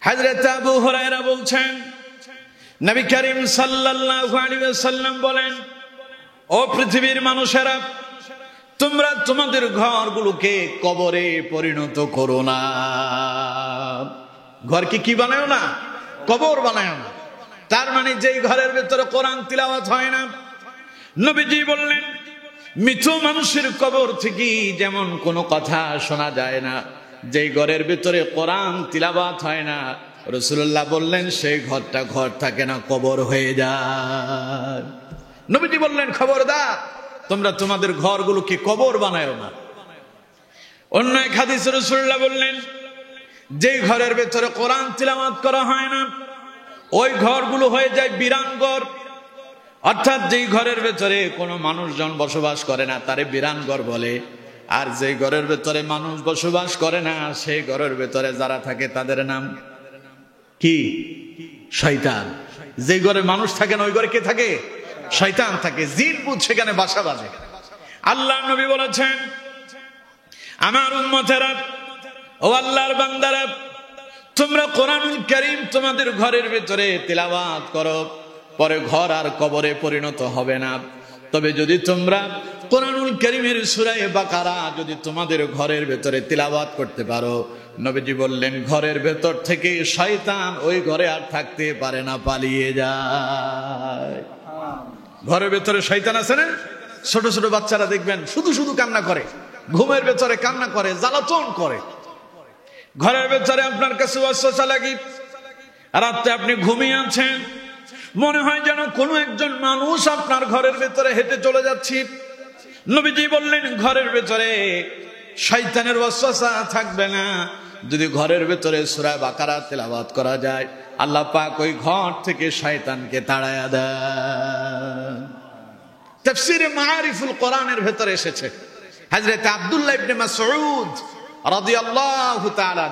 হযরত আবু হুরায়রা বলছেন, নবী করিম সাল্লাল্লাহু আলাইহি ওয়াসাল্লাম বলেন, ও পৃথিবীর মানুষেরা, তোমরা তোমাদের ঘরগুলোকে কবরে পরিণত করো না। ঘরকে কি বানাও না? কবর বানাও না। তার মানে যেই ঘরের ভেতরে কোরআন তিলাওয়াত হয় না, নবীজি বললেন মৃত মানুষের কবর থেকে যেমন কোনো কথা শোনা যায় না, যেই ঘরের ভেতরে কোরআন তিলাওয়াত হয় না, রাসূলুল্লাহ বললেন সেই ঘরটা ঘর থাকে না, কবর হয়ে যায়। নবীজি বললেন খবরদার, তোমরা তোমাদের ঘরগুলোকে কবর বানায়ো না। অন্য এক হাদিসে রাসূলুল্লাহ বললেন, যেই ঘরের ভেতরে কোরআন তিলাওয়াত করা হয় না, ওই ঘরগুলো হয়ে যায় বিরান ঘর। অর্থাৎ যেই ঘরের ভেতরে কোনো মানুষজন বসবাস করে না তারে বিরান ঘর বলে, আর যেই ঘরের ভেতরে মানুষ বসবাস করে না সেই ঘরের ভেতরে যারা থাকে তাদের নাম কি? শয়তান। যেই ঘরে মানুষ থাকে না ওই ঘরে কে থাকে? শয়তান থাকে, জিন ভূত সেখানে বাসা বাঁধে। আল্লাহর নবী বলেছেন, আমার উম্মতেরা, ও আল্লাহর বান্দারা, তোমরা কোরআনুল কারীম তোমাদের ঘরের ভেতরে তিলাওয়াত করো, পরে ঘর আর কবরে পরিণত হবে না। তবে যদি তোমরা কোরআনুল কারীমের সূরা বাকারা যদি তোমাদের ঘরের ভেতরে তিলাওয়াত করতে পারো, নবীজি বললেন ঘরের ভেতর থেকে শয়তান ওই ঘরে আর থাকতে পারে না, পালিয়ে যায়। ঘরের ভেতরে শয়তান আছে না? ছোট ছোট বাচ্চারা দেখবেন শুধু শুধু কান্না করে, ঘুমের ভেতরে কান্না করে, জ্বালাতন করে। ঘরের ভেতরে আপনার কাছে ওয়াসওয়াসা লাগে, রাতে আপনি ঘুমিয়ে আছেন, মনে হয় যেন কোনো একজন মানুষ আপনার ঘরের ভেতরে হেঁটে চলে যাচ্ছে। নবীজি বললেন ঘরের ভেতরে শয়তানের ওয়াসওয়াসা থাকবে না যদি ঘরের ভেতরে সূরা বাকারা তেলাওয়াত করা যায়। আল্লাহ পাক ওই ঘর থেকে শয়তানকে তাড়ায়া দেন। তাফসীরে মাআরিফুল কোরআনের ভেতরে এসেছে, হযরত আব্দুল্লাহ ইবনে মাসউদ রাদিয়াল্লাহু তাআলা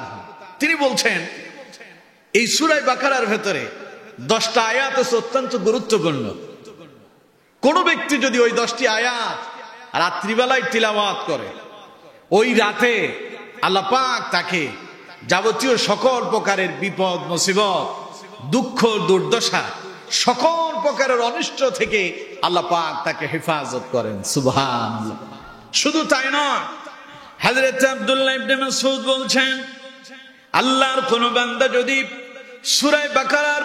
তিনি বলছেন, এই সূরা বাকারার ভেতরে 10টা আয়াত আছে অত্যন্ত গুরুত্বপূর্ণ। কোন ব্যক্তি যদি ওই 10টি আয়াত রাত্রিবেলায় তিলাওয়াত করে, ওই রাতে আল্লাহ পাক তাকে যাবতীয় সকল প্রকারের বিপদ মুসিবত, দুঃখ দুর্দশা, সকল প্রকারের অনিষ্ট থেকে আল্লাহ পাক তাকে হেফাজত করেন। সুবহানাল্লাহ। শুধু তাই নয়, হযরত আব্দুল্লাহ ইবনে মাসউদ বলছেন, আল্লাহর কোন বান্দা যদি সূরা বাকারার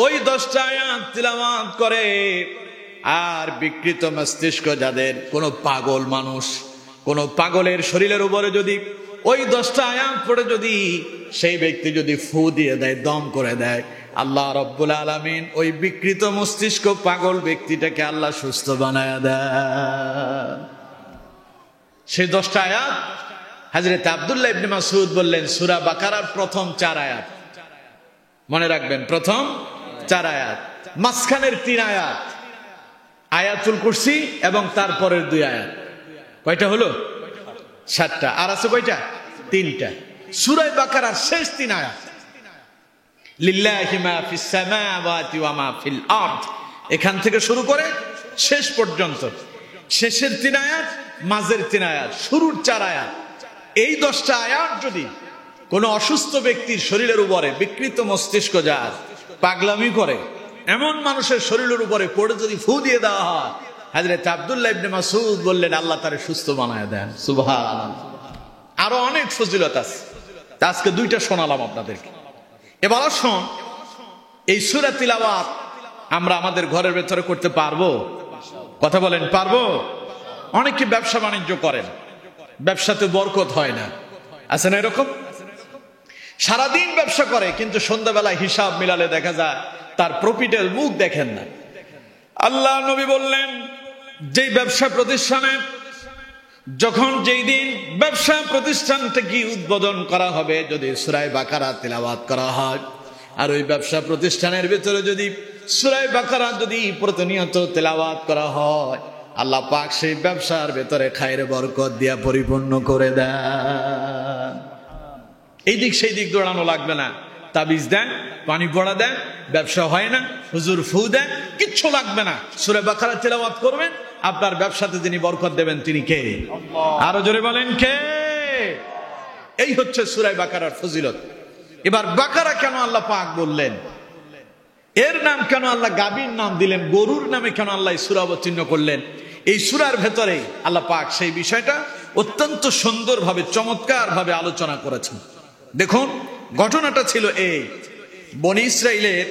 ওই 10টা আয়াত তিলাওয়াত করে, আর বিকৃত মস্তিষ্ক যাদের, কোনো পাগল মানুষ, কোনো পাগলের শরীরের উপরে যদি ওই 10টা আয়াত পড়ে যদি সেই ব্যক্তি যদি ফু দিয়ে দেয়, দম করে দেয়, আল্লাহ রাব্বুল আলামিন ওই বিকৃত মস্তিষ্ক পাগল ব্যক্তিটাকে আল্লাহ সুস্থ বানায়া দেয়। সেই 10টা আয়াত হযরত আব্দুল্লাহ ইবনে মাসউদ বললেন সূরা বাকারার প্রথম 4 আয়াত। মনে রাখবেন, প্রথম 4 আয়াত, মাঝখানের 3 আয়াত আয়াতুল কুরসি এবং তারপরের 2 আয়াত। কয়টা হলো? 7টা। আর আছে কয়টা? 3টা। সূরা বাকারার শেষ 3 আয়াত, লিল্লাহি মা ফিস সামাওয়াতি ওয়া মা ফিল আরদ, এখান থেকে শুরু করে শেষ পর্যন্ত শেষের 3 আয়াত, মাঝের 3 আয়াত, শুরুর 4 আয়াত। এই 10টা আয়াত যদি কোনো অসুস্থ ব্যক্তির শরীরের উপরে, বিকৃত মস্তিষ্ক যার, পাগলামি করে এমন মানুষের শরীরের উপরে পড়ে যদি ফু দিয়ে দেওয়া হয়, হযরত আব্দুল্লাহ ইবনে মাসউদ বললেন আল্লাহ তারে সুস্থ বানায় দেন। সুবহানাল্লাহ। আরো অনেক ফজিলত আছে, আজকে 2টা শোনালাম আপনাদেরকে। এবার আসুন, এই সূরা তিলাওয়াত আমরা আমাদের ঘরের ভেতরে করতে পারবো? কথা বলেন, পারবো? অনেকে ব্যবসা বাণিজ্য করেন, ব্যবসাতে বরকত হয় না, আছে না এরকম? সারাদিন ব্যবসা করে কিন্তু সন্ধ্যাবেলায় হিসাব মিলালে দেখা যায় তার প্রফিটের মুখ দেখেন না। আল্লাহ নবী বললেন, যেই ব্যবসা প্রতিষ্ঠানে যখন যেই দিন ব্যবসা প্রতিষ্ঠানটাকে উদ্বোধন করা হবে, যদি সূরা বাকারা তিলাওয়াত করা হয়, আর ওই ব্যবসা প্রতিষ্ঠানের ভিতরে যদি সূরা বাকারা যদি প্রতিনিয়ত তিলাওয়াত করা হয়, আল্লাহ পাক সেই ব্যবসার ভেতরে খায়ের বরকত দিয়া পরিপূর্ণ করে দেন। এই দিক সেই দিক দৌড়ানো লাগবে না, তাবিজ দেন, পানি পড়া দেন, ব্যবসা হয় না, হুজুর ফু দেন, কিচ্ছু লাগবে না। সূরা বাকারা তিলাওয়াত করবেন, আপনার ব্যবসাতে যিনি বরকত দেবেন তিনি কে? আরো জোরে বলেন কে? এই হচ্ছে সূরা বাকারার ফজিলত। এবার বাকারা কেন আল্লাহ পাক বললেন, এর নাম কেন আল্লাহ গাভীর নাম দিলেন, গরুর নামে কেন আল্লাহ সূরা অবতীর্ণ করলেন, এই সূরার ভেতরে আল্লাহ পাক সেই বিষয়টা অত্যন্ত সুন্দরভাবে চমৎকারভাবে আলোচনা করেছেন। দেখুন ঘটনাটা ছিল এই, বনী ইসরাইলের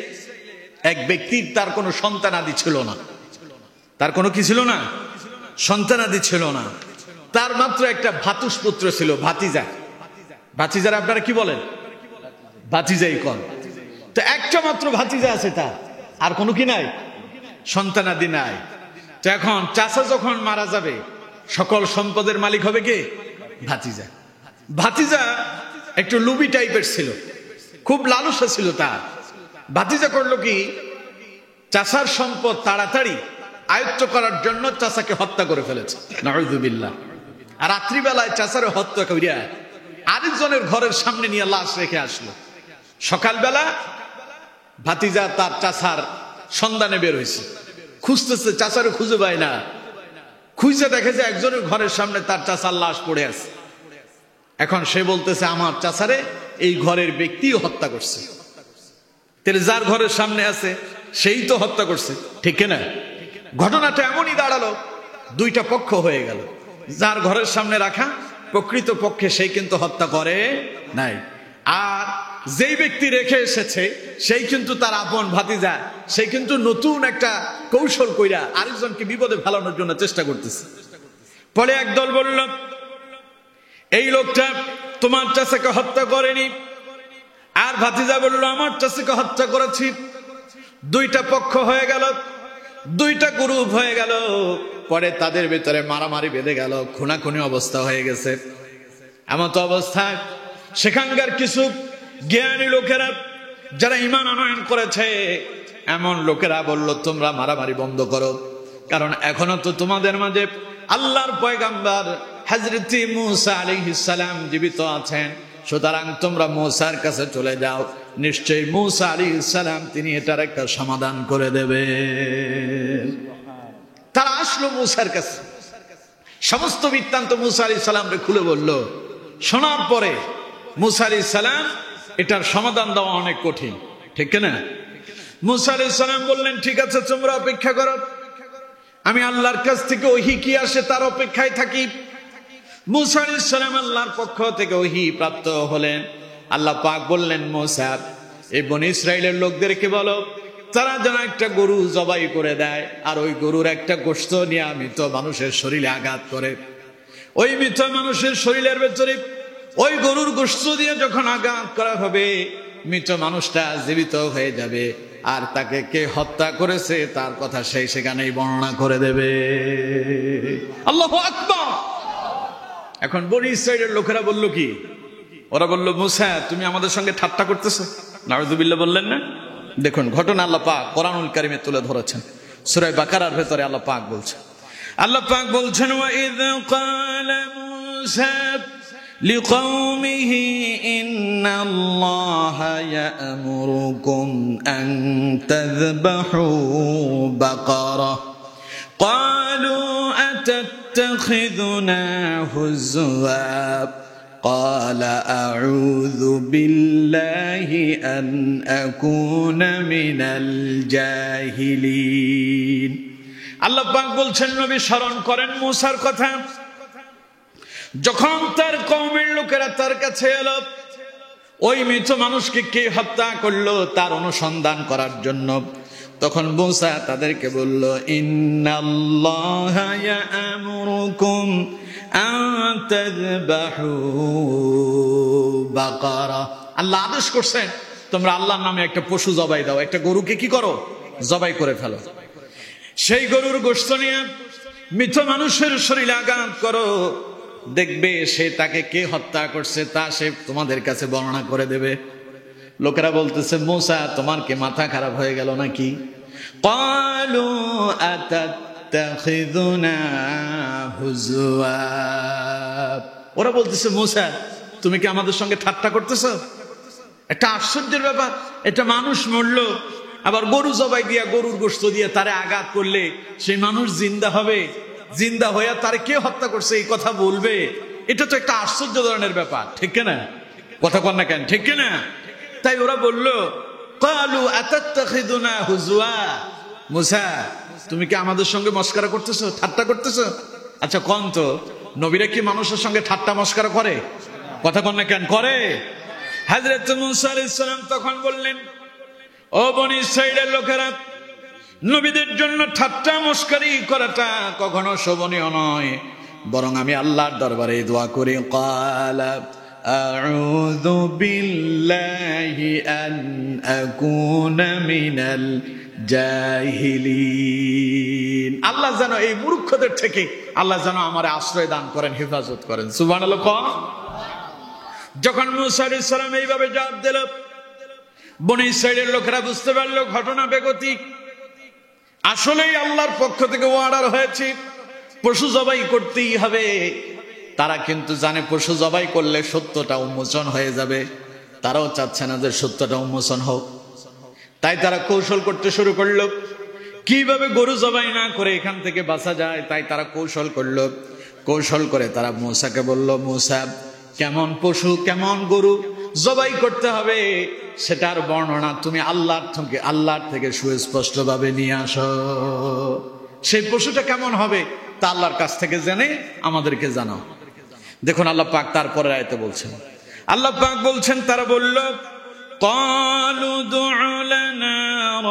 এক ব্যক্তির তার কোনো সন্তানাদি ছিল না, তার কোনো কি ছিল না, সন্তানাদি ছিল না, তার মাত্র একটা ভাতুষপুত্র ছিল, ভাতিজা। ভাতিজার আপনারা কি বলেন? ভাতিজাই কন। তো একটা মাত্র ভাতিজা আছে তার, আর কোনো কি নাই, সন্তানাদি নাই। তো এখন চাচা যখন মারা যাবে সকল সম্পদের মালিক হবে কে? ভাতিজা। ভাতিজা একটু লুবি টাইপের ছিল, খুব লালসা ছিল তার। ভাতিজা করলো কি, চাচার সম্পদ তাড়াতাড়ি আয়ত্ত করার জন্য চাচাকে হত্যা করে ফেলেছে, নাউযুবিল্লাহ। আর রাত্রিবেলায় চাচারে হত্যা করিয়া আরেকজনের ঘরের সামনে নিয়ে লাশ রেখে আসলো। সকালবেলা ভাতিজা তার চাচার সন্ধানে বের হয়েছে, খুঁজতেছে, চাচারে খুঁজে পায় না। খুঁজে দেখে যে একজনের ঘরের সামনে তার চাচার লাশ পড়ে আছে। এখন সে বলতেছে আমার চাচারে এই ঘরের ব্যক্তি হত্যা করছে। তাহলে যার ঘরের সামনে আছে সেই তো হত্যা করছে, ঠিক না? ঘটনাটা এমনই দাঁড়ালো, দুইটা পক্ষ হয়ে গেল। যার ঘরের সামনে রাখা প্রকৃত পক্ষে সেই কিন্তু হত্যা করে নাই, আর যেই ব্যক্তি রেখে এসেছে সেই কিন্তু তার আপন ভাতিজা, সেই কিন্তু নতুন একটা কৌশল কইরা আরেকজনকে বিপদে ফেলানোর জন্য চেষ্টা করতেছে। পরে একদল বলল এই লোকটা তোমার চাচাকে হত্যা করেনি, আর ভাতিজা বলল আমার চাচাকে হত্যা করেছি। দুইটা পক্ষ হয়ে গেল, দুইটা গ্রুপ হয়ে গেল। পরে তাদের ভিতরে মারামারি বেঁধে গেল, খুনাখুনি অবস্থা হয়ে গেছে। এমত অবস্থায় সেখানকার কিছু জ্ঞানী লোকেরা যারা ঈমান আনয়ন করেছে, এমন লোকেরা বলল তোমরা মারামারি বন্ধ করো, কারণ এখনো তো তোমাদের মাঝে আল্লাহর পয়গাম্বর হযরত মূসা আলাইহিস সালাম জীবিত আছেন, সুতরাং তোমরা মূসার কাছে চলে যাও, নিশ্চয়ই মূসা আলাইহিস সালাম তিনি এটার একটা সমাধান করে দেবে। তারা আসলো মূসার কাছে, সমস্ত বৃত্তান্ত মূসা আলাইহিস সালামকে খুলে বলল। শোনার পরে মূসা আলাইহিস সালাম এটার সমাধান দেওয়া অনেক কঠিন, ঠিক না? মূসা আলাইহিস সালাম বললেন ঠিক আছে তোমরা অপেক্ষা করো, আমি আল্লাহর কাছ থেকে ওহী কি আসে তার অপেক্ষায় থাকি। মূসা আলাইহিস সালাম আল্লাহর পক্ষ থেকে ওহী প্রাপ্ত হলেন। আল্লাহ পাক বললেন মূসা এই বনী ইসরাইলের লোকদেরকে বলো তারা যেন একটা গরু জবাই করে দেয়, আর ওই গরুর একটা গোশত নিয়ে মৃত মানুষের শরীরে আঘাত করে। ওই মৃত মানুষের শরীরের ভেতরে ওই গরুর গোশত দিয়ে যখন আঘাত করা হবে, মৃত মানুষটা জীবিত হয়ে যাবে, আর তাকে কে হত্যা করেছে তার কথা সেই সেখানেই বর্ণনা করে দেবে। আল্লাহু আকবার। এখন বনী ইসরাইলের লোকেরা বলল কি, ওরা বলল মূসা তুমি আমাদের সঙ্গে ঠাট্টা করতেছো, নাউযুবিল্লাহ বললেন না? দেখুন ঘটনা আল্লাহ পাক কোরআনুল কারীমে তুলে ধরেছেন, সূরা বাকারার ভেতরে আল্লাহ পাক বলছেন, ওয়া ইয ক্বালা মূসা লিকওমিহি ইন্নাল্লাহা ইয়া'মুরুকুম আন তাযবাহু বাকারা ক্বালু আতাত্তাখিযুনা হুজওয়া قال أعوذ بالله أن أكون من الجاهلين। আল্লাহ পাক বলছেন নবী স্মরণ করেন মূসার কথা, যখন তার কওমের লোকেরা তার কাছে এলো ওই মৃত মানুষকে কে হত্যা করলো তার অনুসন্ধান করার জন্য, তখন মূসা তাদেরকে বলল ইন্নাল্লাহা ইয়া'মুরুকুম আন তাযবাহু বাকারা, আল্লাহ আদেশ করছেন তোমরা আল্লাহর নামে একটা পশু জবাই দাও, একটা গরুকে কি করো জবাই করে ফেলো। সেই গরুর গোশত নিয়ে মৃত মানুষের শরীরে আঘাত করো, দেখবে সে তাকে কে হত্যা করছে তা সে তোমাদের কাছে বর্ণনা করে দেবে। লোকেরা বলতেছে মূসা তোমার কি মাথা খারাপ হয়ে গেল নাকি? ক্বালু আতাত্তাখিযুনা হুজওয়া, ওরা বলতেছে মূসা তুমি কি আমাদের সঙ্গে ঠাট্টা করতেছো? একটা আশ্চর্যের ব্যাপার, এটা মানুষ মরলো আবার গরু জবাই দিয়া গরুর গোশত দিয়ে তারে আঘাত করলে সেই মানুষ জিন্দা হবে, জিন্দা হইয়া তারে কে হত্যা করছে এই কথা বলবে, এটা তো একটা আশ্চর্য ধরনের ব্যাপার, ঠিক না? কথা কন না কেন, ঠিক না? তাই ওরা বলল, ক্বালু আতাত্তাখিযুনা হুজওয়া, মুসা তুমি কি আমাদের সঙ্গে মস্করা করতেছো, ঠাট্টা করতেছো? আচ্ছা কোন তো, নবীরা কি মানুষের সঙ্গে ঠাট্টা মস্করা করে? কথা কন না কেন করে? হযরত মুসা আলাইহিস সালাম তখন বললেন, ও বনী ইসরাইলের লোকেরা, নবীদের জন্য ঠাট্টা মস্করি করাটা কখনো শোভনীয় নয়, বরং আমি আল্লাহর দরবারে দোয়া করি, ক্বালা আউযু বিল্লাহি আন আকুনা মিনাল জাহিলিন। আল্লাহ যেন এই মূর্খদের থেকে আল্লাহ যেন আমারে আশ্রয় দান করেন, হেফাজত করেন। সুবহানাল্লাহ। যখন মুসা আলাইহিস সালাম এইভাবে জবাব দিল, বনী ইসরাইলের লোকেরা বুঝতে পারলো ঘটনা বেগতিক। আসলেই আল্লাহর পক্ষ থেকে অর্ডার হয়েছে পশু জবাই করতেই হবে। তারা কিন্তু জানে পশু জবাই করলে সত্যটা উন্মোচন হয়ে যাবে, তারাও চাচ্ছে না যে সত্যটা উন্মোচন হোক। তাই তারা কৌশল করতে শুরু করলো, কিভাবে গরু জবাই না করে এখান থেকে বাঁচা যায়। তাই তারা কৌশল করলো, কৌশল করে তারা মূসাকে বলল, মূসা কেমন পশু কেমন গরু জবাই করতে হবে সেটার বর্ণনা তুমি আল্লাহর থেকে সুস্পষ্ট ভাবে নিয়ে আসো। সেই পশুটা কেমন হবে তা আল্লাহর কাছ থেকে জেনে আমাদেরকে জানাও। দেখুন আল্লাহ পাক তারপরে আয়াতে বলছেন, আল্লাহ পাক বলছেন, তারা বলল, ক্বালু দু'উ লানা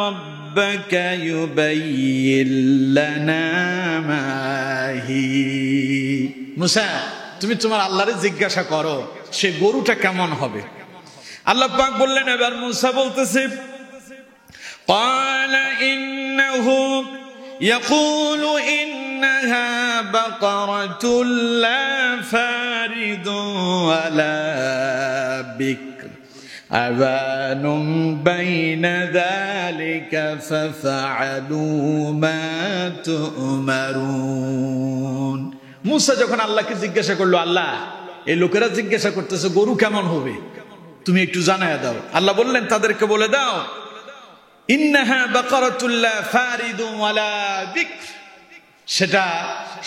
রাব্বাকা ইউবাইয়িন লানা মা হি। মূসা তুমি তোমার আল্লাহরে জিজ্ঞাসা করো সে গরুটা কেমন হবে। আল্লাহ পাক বললেন, এবার মূসা বলতেছে, ক্বালা ইন্নাহু ইয়াকুলু ইন্নাহা বাকারাতুন লা ফারিদুন ওয়ালা বিকর আওয়ানুম বাইনা যালিকা ফাফআলু মা তু'মারুন। মূসা যখন আল্লাহকে জিজ্ঞাসা করলো, আল্লাহ এই লোকেরা জিজ্ঞাসা করতেছে গরু কেমন হবে, তুমি একটু জানায়া দাও। আল্লাহ বললেন তাদেরকে বলে দাও, ইন্নাহা বাকারাতুন লা ফারিদুন ওয়ালা বিকর, সেটা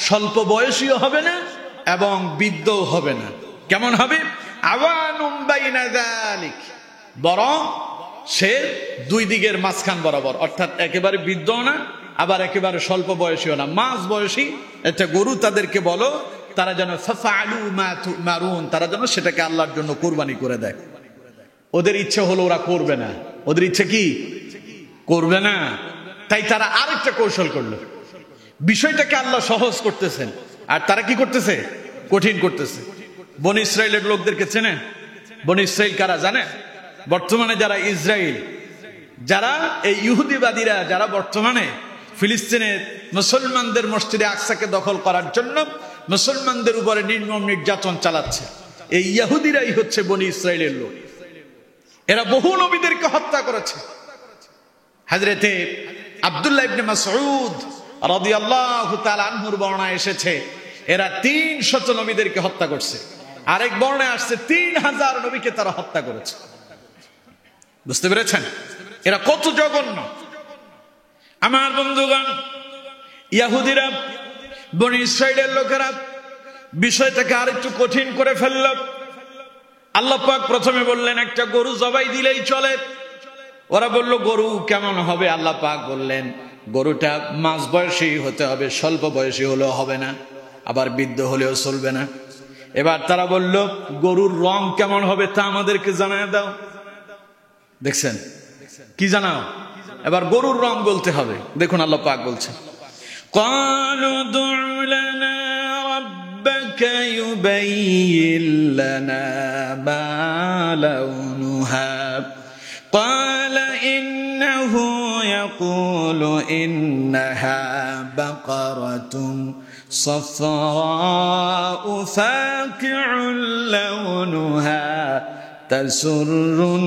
স্বল্প বয়সীও হবে না এবং বৃদ্ধও হবে না। কেমন হবে? আওয়ানুম বাইনা যালিক, বরং সে দুই দিকের মাঝখান বরাবর, অর্থাৎ একেবারে বৃদ্ধ না আবার একেবারে স্বল্প বয়সীও না, মাঝ বয়সী একটা গরু তাদেরকে বলো, তারা যেন ফাফআলু মা তু'মারুন, তারা যেন সেটাকে আল্লাহর জন্য কুরবানি করে দেয়। ওদের ইচ্ছে হলো ওরা করবে না, ওদের ইচ্ছে কি করবে না। তাই তারা আরেকটা কৌশল করলো, বিষয়টাকে আল্লাহ সহজ করতেছেন আর তারা কি করতেছে, কঠিন করতেছে। বনী ইসরাইলের লোকদেরকে চেনেন? বনী ইসরাইল কারা জানেন? বর্তমানে যারা ইসরায়েল, যারা এই ইহুদিবাদীরা, যারা বর্তমানে ফিলিস্তিনের মুসলমানদের মসজিদে আকসাকে দখল করার জন্য মুসলমানদের উপরে নির্মম নির্যাতন চালাচ্ছে, এই ইহুদিরাই হচ্ছে বনী ইসরায়েলের লোক। এরা বহু নবীদেরকে হত্যা করেছে। হযরতে আব্দুল্লাহ ইবনে মাসউদ রাদিয়াল্লাহু তাআলা আনহুর বর্ণনায় এসেছে এরা 300 নবীদেরকে হত্যা করছে। আরেক বর্ণনায় আসছে 3000 নবীকে তারা হত্যা করেছে। বুঝতে পেরেছেন এরা কত জঘন্য? আমার বন্ধুগণ, ইহুদিরা, বনী ইসরাইলের লোকেরা বিষয়টাকে আরেকটু কঠিন করে ফেলল। আল্লাহ পাক প্রথমে বললেন একটা গরু জবাই দিলেই চলে। ওরা বলল গরু কেমন হবে? আল্লাহ পাক বললেন গরুটা মাঝ বয়সী হতে হবে, স্বল্প বয়সী হলেও হবে না, আবার বৃদ্ধ হলেও চলবে না। এবার তারা বলল গরুর রং কেমন হবে তা আমাদেরকে জানায় দাও। দেখছেন কি জানাও? এবার গরুর রং বলতে হবে। দেখুন আল্লাহ পাক বলছেন, ক্বালু দু'উ লানা রাব্বাকা ইউবাইয়িন লানা মা লাউনুহা ক্বালা ইন্নাহু ইয়াকুলু ইন্নাহা বাকারাতুন সাফরাউ ফাকিউন লাউনুহা তাসুরুন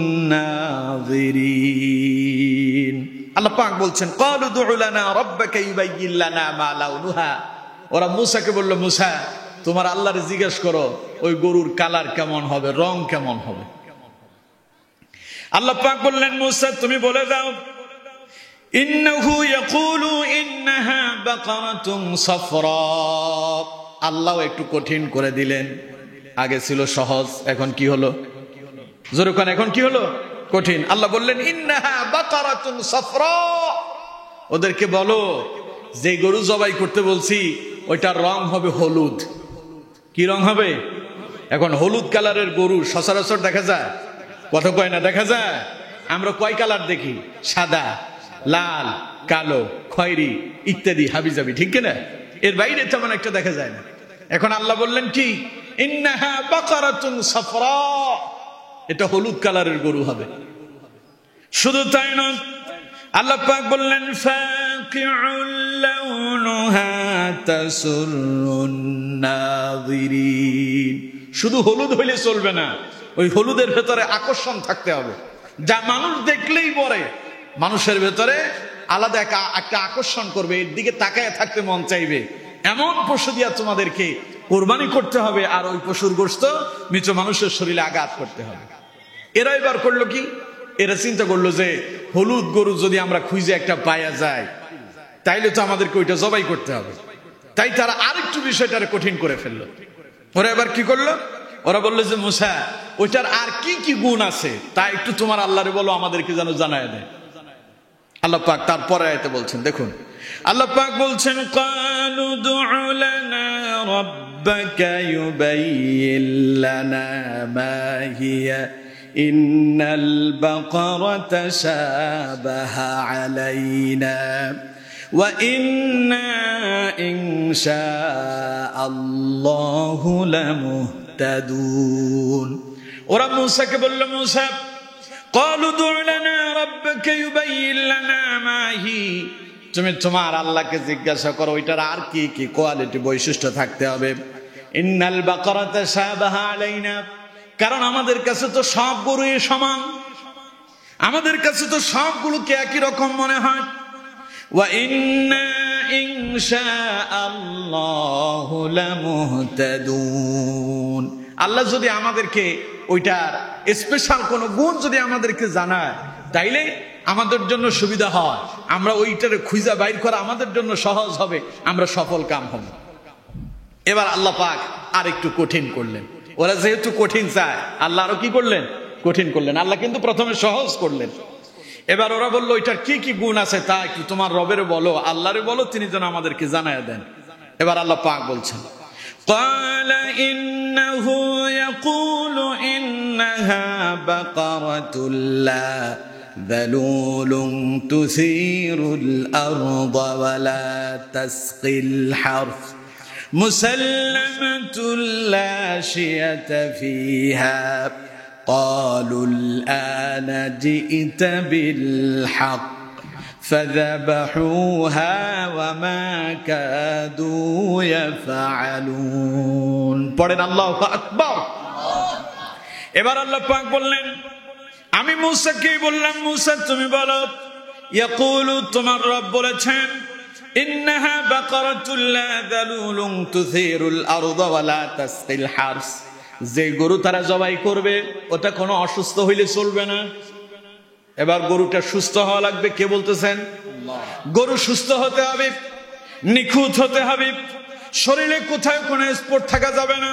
নাযিরিন। আল্লাহ পাক বলছেন ক্বালু দু'উ লানা রাব্বাকা ইউবাইয়িন লানা মা লাউনুহা। ওরা মূসাকে বলল মূসা তোমার আল্লাহরে জিজ্ঞেস করো ওই গরুর কালার কেমন হবে, রং কেমন হবে। আল্লাহ পাক বললেন মূসা তুমি বলে দাও ইন্নাহু ইয়াকুলু ইন্নাহা বাকারাতুন সাফরা। আল্লাহ একটু কঠিন করে দিলেন। আগে ছিল সহজ, এখন কি হলো? জোরে কোন এখন কি হলো? কঠিন। আল্লাহ বললেন ইন্নাহা বাকারাতুন সাফরা, ওদেরকে বলো যে গরু জবাই করতে বলছি ওইটার রং হবে হলুদ। কি রং হবে? এখন হলুদ কালারের গরু সচরাচর দেখা যায়? কথা কয় না, দেখা যায়? আমরা কয় কালার দেখি? সাদা, লাল, কালো, খয়েরি ইত্যাদি হাবিজাবি, ঠিক কিনা? এর বাইরে তেমন একটা দেখা যায় না। এখন আল্লাহ বললেন কি ইন্নাহা বাকারাতুন সাফরা, এটা হলুদ কালারের গরু হবে। শুধু তাই নয়, আল্লাহ পাক বললেন ফাকিউল লাউনুহা তাসুরুন নাযিরিন, শুধু হলুদ হইলে চলবে না, ওই হলুদের ভেতরে আকর্ষণ থাকতে হবে, যা মানুষ দেখলেই পরে মানুষের ভেতরে আলাদা একটা আকর্ষণ করবে, এর দিকে তাকায় থাকতে মন চাইবে। এমন পশু দিয়া তোমাদেরকে কোরবানি করতে হবে, আর ওই পশুর গোশত মৃত মানুষের শরীরে আঘাত করতে হবে। এরা এবার করলো কি, এরা চিন্তা করলো যে হলুদ গরু যদি আমরা খুঁজে একটা পাওয়া যায় তাইলে তো আমাদেরকে ওইটা জবাই করতে হবে। তাই তারা আরেকটু বিষয়টারে কঠিন করে ফেললো। ওরা এবার কি করলো? ওরা বললো যে মুসা, ওইটার আর কি কি গুণ আছে তা একটু তোমার আল্লাহরে বলো, আমাদেরকে যেন জানায় দেয়। আল্লাহ পাক তারপরে আয়াতে বলছেন, দেখুন আল্লাহ পাক বলছেন ক্বালু দু'উ লানা রাব্বাকা ইউবাইয়িন লানা মা হিয়া ইন্নাল বাকারাতা শাবাহা আলাইনা ওয়া ইন্না ইনশাআল্লাহু লামুহতাদুন। ওরা মূসাকে বলল, মূসা ক্বালু দু'উ লানা রাব্বাকা ইউবাইয়িন লানা মা হি, তুমি তোমার আল্লাহকে জিজ্ঞাসা করো ওইটার আর কি কি কোয়ালিটি বৈশিষ্ট্য থাকতে হবে। ইন্নাল বাকারাতা শাবাহা আলাইনা, কারণ আমাদের কাছে তো সব গরুই সমান, আমাদের কাছে তো সবগুলোকে একই রকম মনে হয়। ওয়া ইন্না ইনশাআল্লাহু লামুহতাদুন, আল্লাহ যদি আমাদেরকে ওইটার স্পেশাল কোনো গুণ যদি আমাদেরকে জানায় তাইলে আমাদের জন্য সুবিধা হয়, আমরা ওইটারে খুঁজে বাইর করা আমাদের জন্য সহজ হবে, আমরা সফল কাম হব। এবার আল্লাহ পাক আর একটু কঠিন করলেন। ওরা যেহেতু কঠিন চায়, আল্লাহ আরো কি করলেন? কঠিন করলেন। আল্লাহ কিন্তু প্রথমে সহজ করলেন। এবার ওরা বললো ওইটার কি কি গুণ আছে তা একটু তোমার রবের বলো, আল্লাহরে বলো, তিনি যেন আমাদেরকে জানায় দেন। এবার আল্লাহ পাক বলছেন قال إنه يقول إنها بقرة لا ذلول تثير الأرض ولا تسقي الحرث مسلمة لا شية فيها قالوا الآن جئت بالحق فذبحوها وما كادوا يفعلون। পড়েন আল্লাহু আকবার। এবার আল্লাহ পাক বললেন, আমি মূসাকে বললাম, মূসা তুমি বলো, ইয়াকুলু, তোমার রব বলেছেন, ইন্নাহা বাকারাতুল লা যালুলুন তুসিরুল আরদা ওয়া লা তাসকিল হারস, যে গরু তারা জবাই করবে ওটা কোনো অসুস্থ হইলে চলবে না। এবার গরুটা সুস্থ হওয়া লাগবে। কে বলতেছেন? গরু সুস্থ হতে হবে, নিখুঁত হতে হবে, শরীরে কোথায় কোনো স্পট থাকা যাবে না,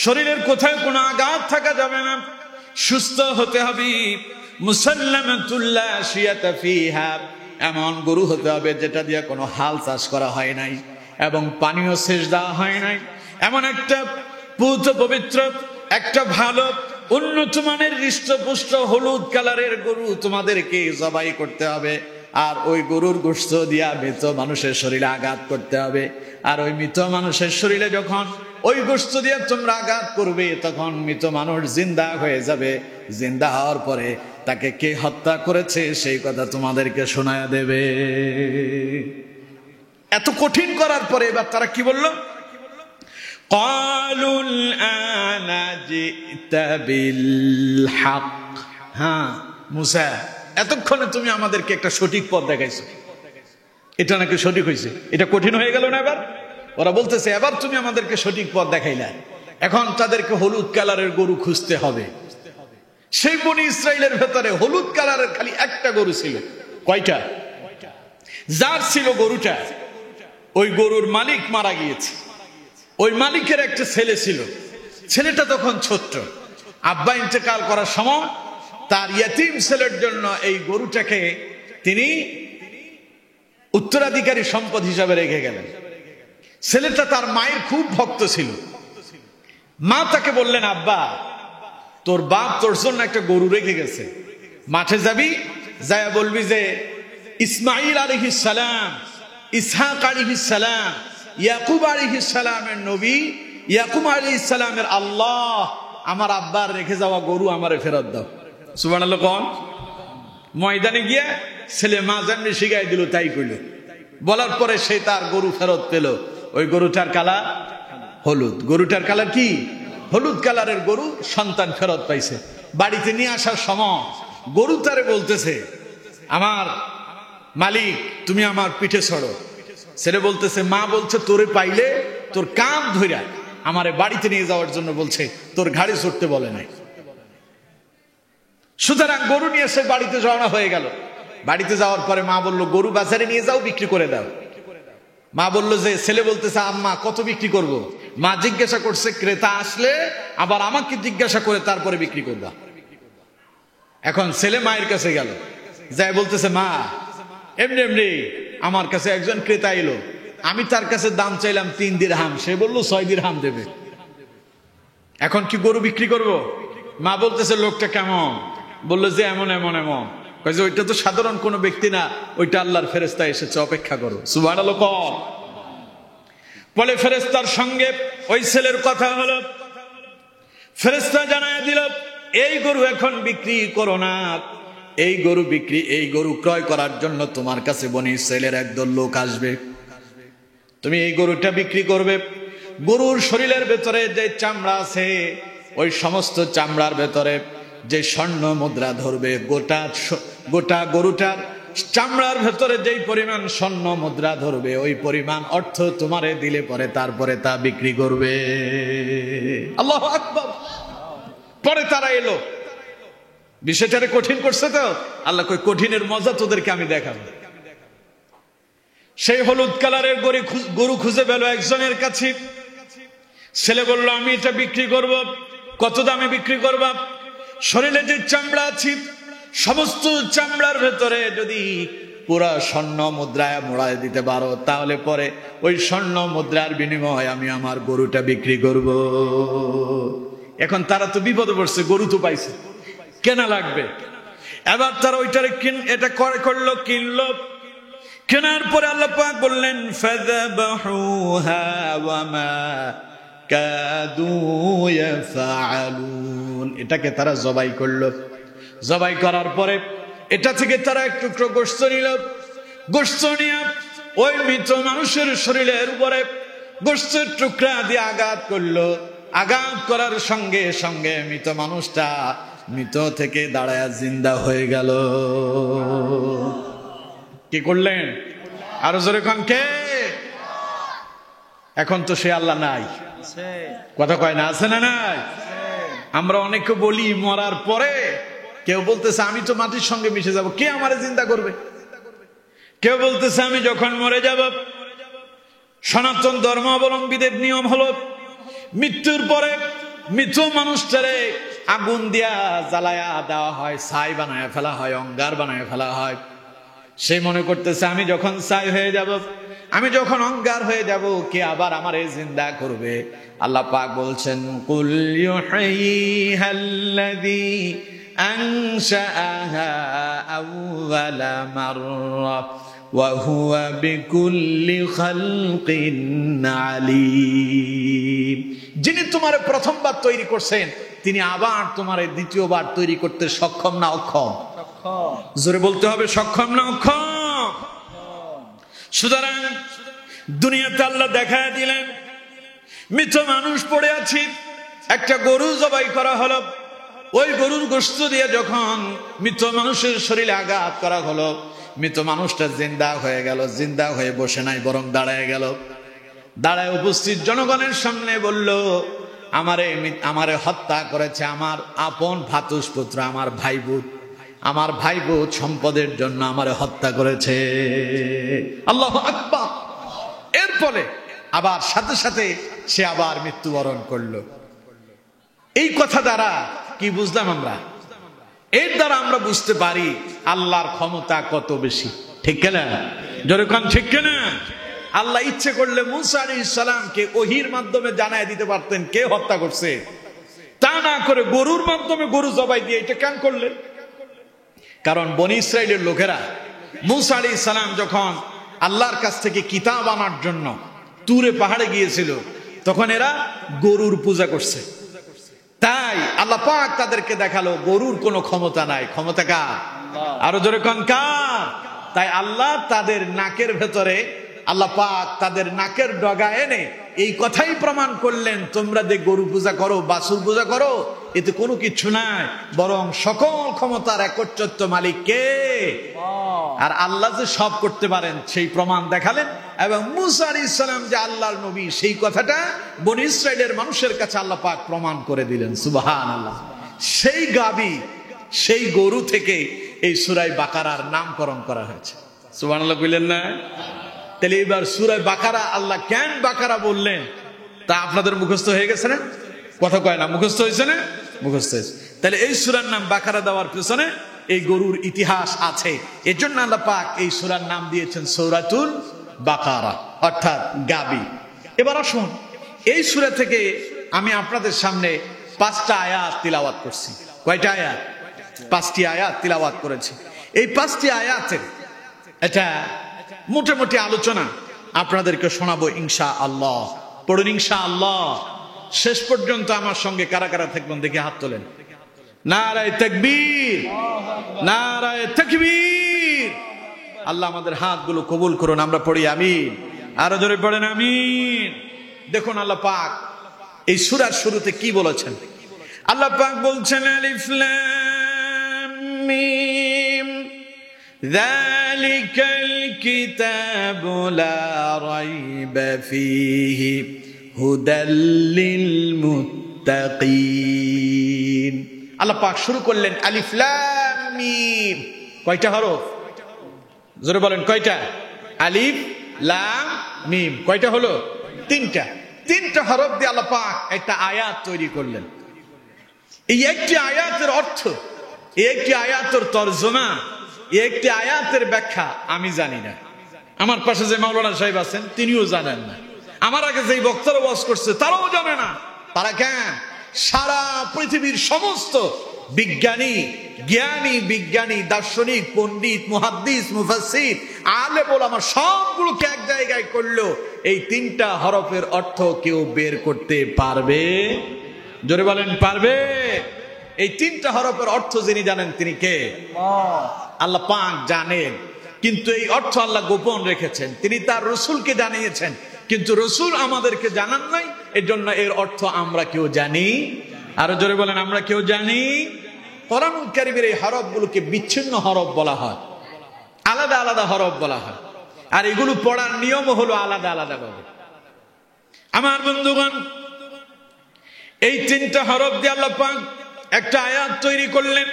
শরীরের কোথায় কোনো আঘাত থাকা যাবে না, সুস্থ হতে হবে। মুসাল্লামাতুল লা শিয়াতা ফিহা, এমন গরু হতে হবে যেটা দিয়ে কোনো হাল চাষ করা হয় নাই এবং পানিও সেচ দেওয়া হয় নাই, এমন একটা পবিত্র একটা ভালো উন্নত মানের হৃষ্টপুষ্ট হলুদ কালারের গরু তোমাদেরকে জবাই করতে হবে। আর ওই গরুর গোশত দিয়া মৃত মানুষের শরীরে আঘাত করতে হবে। আর ওই মৃত মানুষের শরীরে যখন ওই গোশত দিয়ে তোমরা আঘাত করবে তখন মৃত মানুষ জিন্দা হয়ে যাবে। জিন্দা হওয়ার পরে তাকে কে হত্যা করেছে সেই কথা তোমাদেরকে শোনায়া দেবে। এত কঠিন করার পরে এবার তারা কি বলল? قالوا الآن جئت بالحق। হ্যাঁ মুসা, এতক্ষণে তুমি আমাদেরকে একটা সঠিক পথ দেখাইছো, এটা নাকি সঠিক হয়েছে, এটা কঠিন হয়ে গেল না? এবার ওরা বলতেছে এবার তুমি আমাদেরকে সঠিক পথ দেখাইলা, এখন তাদেরকে হলুদ কালারের গরু খুঁজতে হবে। সেই বনি ইসরাইলের ভেতরে হলুদ কালারের খালি একটা গরু ছিল। কয়টা? যার ছিল গরুটা, ওই গরুর মালিক মারা গিয়েছে। ওই মালিকের একটা ছেলে ছিল, ছেলেটা তখন ছোট্ট। আব্বা ইন্তেকাল করার সময় তার ইয়তীম ছেলের জন্য এই গরুটাকে তিনি উত্তরাধিকারী সম্পদ হিসাবে রেখে গেলেন। ছেলেটা তার মায়ের খুব ভক্ত ছিল। মা তাকে বললেন, আব্বা, তোর বাপ তোর জন্য একটা গরু রেখে গেছে, মাঠে যাবি, যায়া বলবি যে ইসমাইল আলাইহিস সালাম, ইসহাক আলাইহিস সালাম, ইয়াকুব আলাইহিস সালামের নবী ইয়াকুব আলাইহিস সালামের আল্লাহ আমার আব্বার রেখে যাওয়া গরু আমারে ফেরত দাও। সুবহানাল্লাহ। কোন ময়দানে গিয়া ছেলে মা যেমনি শিখাই দিল তাই কইল। বলার পরে সে তার গরু ফেরত পেল। ওই গরুটার কালার হলুদ। গরুটার কালার কি? হলুদ কালারের গরু সন্তান ফেরত পাইছে। বাড়িতে নিয়ে আসার সময় গরু তারে বলতেছে, আমার মালিক তুমি আমার পিঠে ছড়ো। ছেলে বলতেছে, মা বলছে তোরে পাইলে তোর কান ধইরা আমারে বাড়িতে নিয়ে যাওয়ার জন্য বলছে, তোর ঘাড়ে চড়তে বলে নাই। সুতরাং গরু নিয়ে সে বাড়িতে রওনা হয়ে গেল। বাড়িতে যাওয়ার পরে মা বলল, গরু বাজারে নিয়ে যাও, বিক্রি করে দাও। মা বলল যে, ছেলে বলতেছে, আম্মা কত বিক্রি করব? মা জিজ্ঞাসা করছে, ক্রেতা আসলে আবার আমাকে জিজ্ঞাসা করে তারপরে বিক্রি করবা। এখন ছেলে মায়ের কাছে গেল, যাই বলতেছে, মা এমনি এমনি আমার কাছে একজন ক্রেতা এলো, আমি তার কাছে দাম চাইলাম 3 দিরহাম, সে বলল 6 দিরহাম দেবে। এখন কি গরু বিক্রি করব? মা বলতেছে, লোকটা কেমন? বললো যে এমন এমন এমন। কয় যে ওইটা তো সাধারণ কোনো ব্যক্তি না, ওইটা আল্লাহর ফেরেশতা এসেছে, অপেক্ষা করো। সুবহানাল্লাহ। বলে ফেরেশতার সঙ্গে ওই ছেলের কথা হলো। ফেরেশতা জানায় দিল, এই গরু এখন বিক্রি করো না, এই গরু ক্রয় করার জন্য তোমার কাছে বনি ইসরাইলের একদল লোক আসবে, তুমি এই গরুটা বিক্রি করবে। গরুর শরীরের ভেতরে যে চামড়া আছে, ওই সমস্ত চামড়ার ভেতরে যে স্বর্ণ মুদ্রা ধরবে, গোটা গরুটার চামড়ার ভেতরে যেই পরিমাণ স্বর্ণ মুদ্রা ধরবে, ওই পরিমাণ অর্থ তোমারে দিলে পরে তারপরে তা বিক্রি করবে। আল্লাহু আকবার। পরে তারা এলো। বিষয়টারে কঠিন করছে তো আল্লাহ কই, কঠিনের মজা তোদেরকে আমি দেখাবো। সেই হলুদ কালারের গরু খুঁজে পেল একজনের কাছে। ছেলে বলল, আমি এটা বিক্রি করব। কত দামে বিক্রি করবা? শরীরে যে চামড়া আছে, সমস্ত চামড়ার ভেতরে যদি পুরা স্বর্ণ মুদ্রায় মোড়ায় দিতে পারো, তাহলে পরে ওই স্বর্ণ মুদ্রার বিনিময়ে আমি আমার গরুটা বিক্রি করব। এখন তারা তো বিপদে পড়ছে, গরু তো পাইছে, কেনা লাগবে। এবার তারা ওইটারে এটা করলো, কিনলো। কেনার পরে আল্লাহ পাক বললেন, ফাযাবাহুহা ওয়া মা কাদু ইয়াফআলুন। এটাকে তারা জবাই করলো। জবাই করার পরে এটা থেকে তারা এক টুকরো গোশত নিল। গোশত নিয়ে ওই মৃত মানুষের শরীরের উপরে গোশতের টুকরা দিয়ে আঘাত করলো। আঘাত করার সঙ্গে সঙ্গে মৃত মানুষটা মৃত থেকে দাঁড়ায় জিন্দা হয়ে গেল। কি করলেন? আরো জোরে কোন কে? এখন তো সে আল্লাহ নাই, কথা কয় না, আছে না নাই? আমরা অনেকে বলি মরার পরে, কেউ বলতেছে আমি তো মাটির সঙ্গে মিশে যাব, কে আমারে জিন্দা করবে? কেউ বলতেছে আমি যখন মরে যাব। সনাতন ধর্মাবলম্বীদের নিয়ম হলো, মৃত্যুর পরে মৃত মানুষটারে আগুন দিয়া জ্বালায়া দেওয়া হয়, ছাই বানায় ফেলা হয়, অঙ্গার বানায় ফেলা হয়। সে মনে করতেছে আমি যখন ছাই হয়ে যাব, আমি যখন অঙ্গার হয়ে যাব, কে আবার আমারে জিন্দা করবে? আল্লাহ পাক বলছেন, কুল ইউহয়িহাল্লাযী আনশাআহা আউওয়ালা মাররা ওয়া হুয়া বিকুল্লি খালকিন আলীম। যিনি তোমারে প্রথমবার তৈরি করছেন, তিনি আবার তোমারে দ্বিতীয়বার তৈরি করতে সক্ষম না অক্ষম? জোরে বলতে হবে, সক্ষম না অক্ষম? সুতরাং দুনিয়াতে আল্লাহ দেখায় দিলেন, মৃত মানুষ পড়ে আছে, একটা গরু জবাই করা হলো। ওই গরুর গোশত দিয়ে যখন মৃত মানুষের শরীরে আঘাত করা হলো, মৃত মানুষটা জিন্দা হয়ে গেল। জিন্দা হয়ে বসে নাই, বরং দাঁড়ায় গেল। দাঁড়ায় উপস্থিত জনগণের সামনে বলল, আমারে হত্যা করেছে আমার আপন ভাতুষপুত্র, আমার ভাইবোত সম্পদের জন্য আমারে হত্যা করেছে। আল্লাহু আকবার। এর ফলে আবার সাথে সাথে সে আবার মৃত্যুবরণ করলো। এই কথা দ্বারা কি বুঝলাম আমরা? এর দ্বারা আমরা বুঝতে পারি আল্লাহর ক্ষমতা কত বেশি। ঠিক কিনা? জোরে কোন ঠিক কিনা? আল্লাহ ইচ্ছে করলে মুসা আলাইহিস সালামকে ওহীর মাধ্যমে জানায় দিতে পারতেন কে হত্যা করছে, তা না করে গরুর মাধ্যমে গরু জবাই দিয়ে এটা কেন করলেন? কারণ বনী ইসরাইলের লোকেরা মুসা আলাইহিস সালাম যখন আল্লাহর কাছ থেকে কিতাব আনার জন্য তুরে পাহাড়ে গিয়েছিল, তখন এরা গরুর পূজা করছে। তাই আল্লাহ পাক তাদেরকে দেখালো গরুর কোনো ক্ষমতা নাই, ক্ষমতা কার? আরো জোরে কোন কার? তাই আল্লাহ তাদের নাকের ভেতরে, আল্লাহ পাক তাদের নাকের ডগা এনে এই কথাই প্রমাণ করলেন, তোমরা যে গরু পূজা করো, বাছুর পূজা করো, এতে কোনো কিছু নাই, বরং সকল ক্ষমতার একচ্ছত্র মালিক কে? আর আল্লাহ যে সব করতে পারেন সেই প্রমাণ দেখালেন। এবং মুসা আলাইহিস সালাম যে আল্লাহর নবী, সেই কথাটা বনী ইসরাইলের মানুষের কাছে আল্লাহ পাক প্রমাণ করে দিলেন। সুবহানাল্লাহ। সেই গাবী, সেই গরু থেকে এই সূরা বাকারার নামকরণ করা হয়েছে। সুবহানাল্লাহ কইলেন না? তাহলে এবার সূরা বাকারা আল্লাহ কেন বাকারা বললেন তা আপনাদের মুখস্থ হয়ে গেছে না? কথা কয় না, মুখস্থ হয়েছে না? মুখস্থ হয়েছে। তাহলে এই সূরার নাম বাকারা দেওয়ার পেছনে এই গরুর ইতিহাস আছে। এজন্য আল্লাহ পাক এই সূরার নাম দিয়েছেন সূরাতুল বাকারা, অর্থাৎ গাবী। এবার আসুন, এই সূরা থেকে আমি আপনাদের সামনে 5টা আয়াত তিলাওয়াত করছি। কয়টা আয়াত? 5টি আয়াত তিলাওয়াত করেছি। এই 5টি আয়াতের এটা মোটামুটি আলোচনা আপনাদেরকে শোনাবো ইনশাআল্লাহ। পড়ুন ইনশাআল্লাহ। শেষ পর্যন্ত আমার সঙ্গে কারা কারা থাকবেন দেখে হাত তোলেন। নারায়ে তাকবীর, নারায়ে তাকবীর। আল্লাহ আমাদের হাতগুলো কবুল করুন। আমরা পড়ি আমিন। আরো জোরে পড়েন আমিন। দেখুন আল্লাহ পাক এই সূরার শুরুতে কি বলেছেন। আল্লাহ পাক বলছেন আলিফ লাম মিম যালিকাল কিতাবু লা রাইবা ফীহি হুদাল লিল মুত্তাকিন। আল্লাহ পাক শুরু করলেন আলিফ লাম মিম। কয়টা হরফ? জোরে বলেন কয়টা? আলিফ লাম মিম। কয়টা হলো? 3টা। 3টা হরফ দিয়ে আল্লাহ পাক একটা আয়াত তৈরি করলেন। এই একটি আয়াতের অর্থ, এই একটি আয়াতের তরজমা, এই একটি আয়াতের ব্যাখ্যা আমি জানি না। আমার পাশে যে মাওলানা সাহেব আছেন তিনিও জানেন না। আমার আগে যেই বক্তারা ওয়াজ করছে তারাও জানে না। তারা কেন? সারা পৃথিবীর সমস্ত বিজ্ঞানী, জ্ঞানী, বিজ্ঞানী, দার্শনিক, পণ্ডিত, মুহাদ্দিস, মুফাসসির, আলেম ওলামা সবগুলোকে এক জায়গায় করলো। এই 3টা হরফের অর্থ কেউ বের করতে পারবে? জোরে বলেন পারবে? এই 3টা হরফের অর্থ যিনি জানেন তিনি কে? আল্লাহ পাক জানেন, কিন্তু এই অর্থ আল্লাহ গোপন রেখেছেন। তিনি তার রাসূলকে জানিয়েছেন, কিন্তু রাসূল আমাদেরকে জানান নাই। এর জন্য এর অর্থ আমরা কেউ জানি। আরো জোরে বলেন আমরা কেউ জানি। কোরআনুল কারীমের এই হরফগুলোকে বিচ্ছিন্ন হরফ বলা হয়, আলাদা আলাদা হরফ বলা হয়। আর এগুলো পড়ার নিয়ম হলো আলাদা আলাদা ভাবে। আমার বন্ধুগণ, এই 3টা হরফ দিয়ে আল্লাহ পাক একটা আয়াত তৈরি করলেন।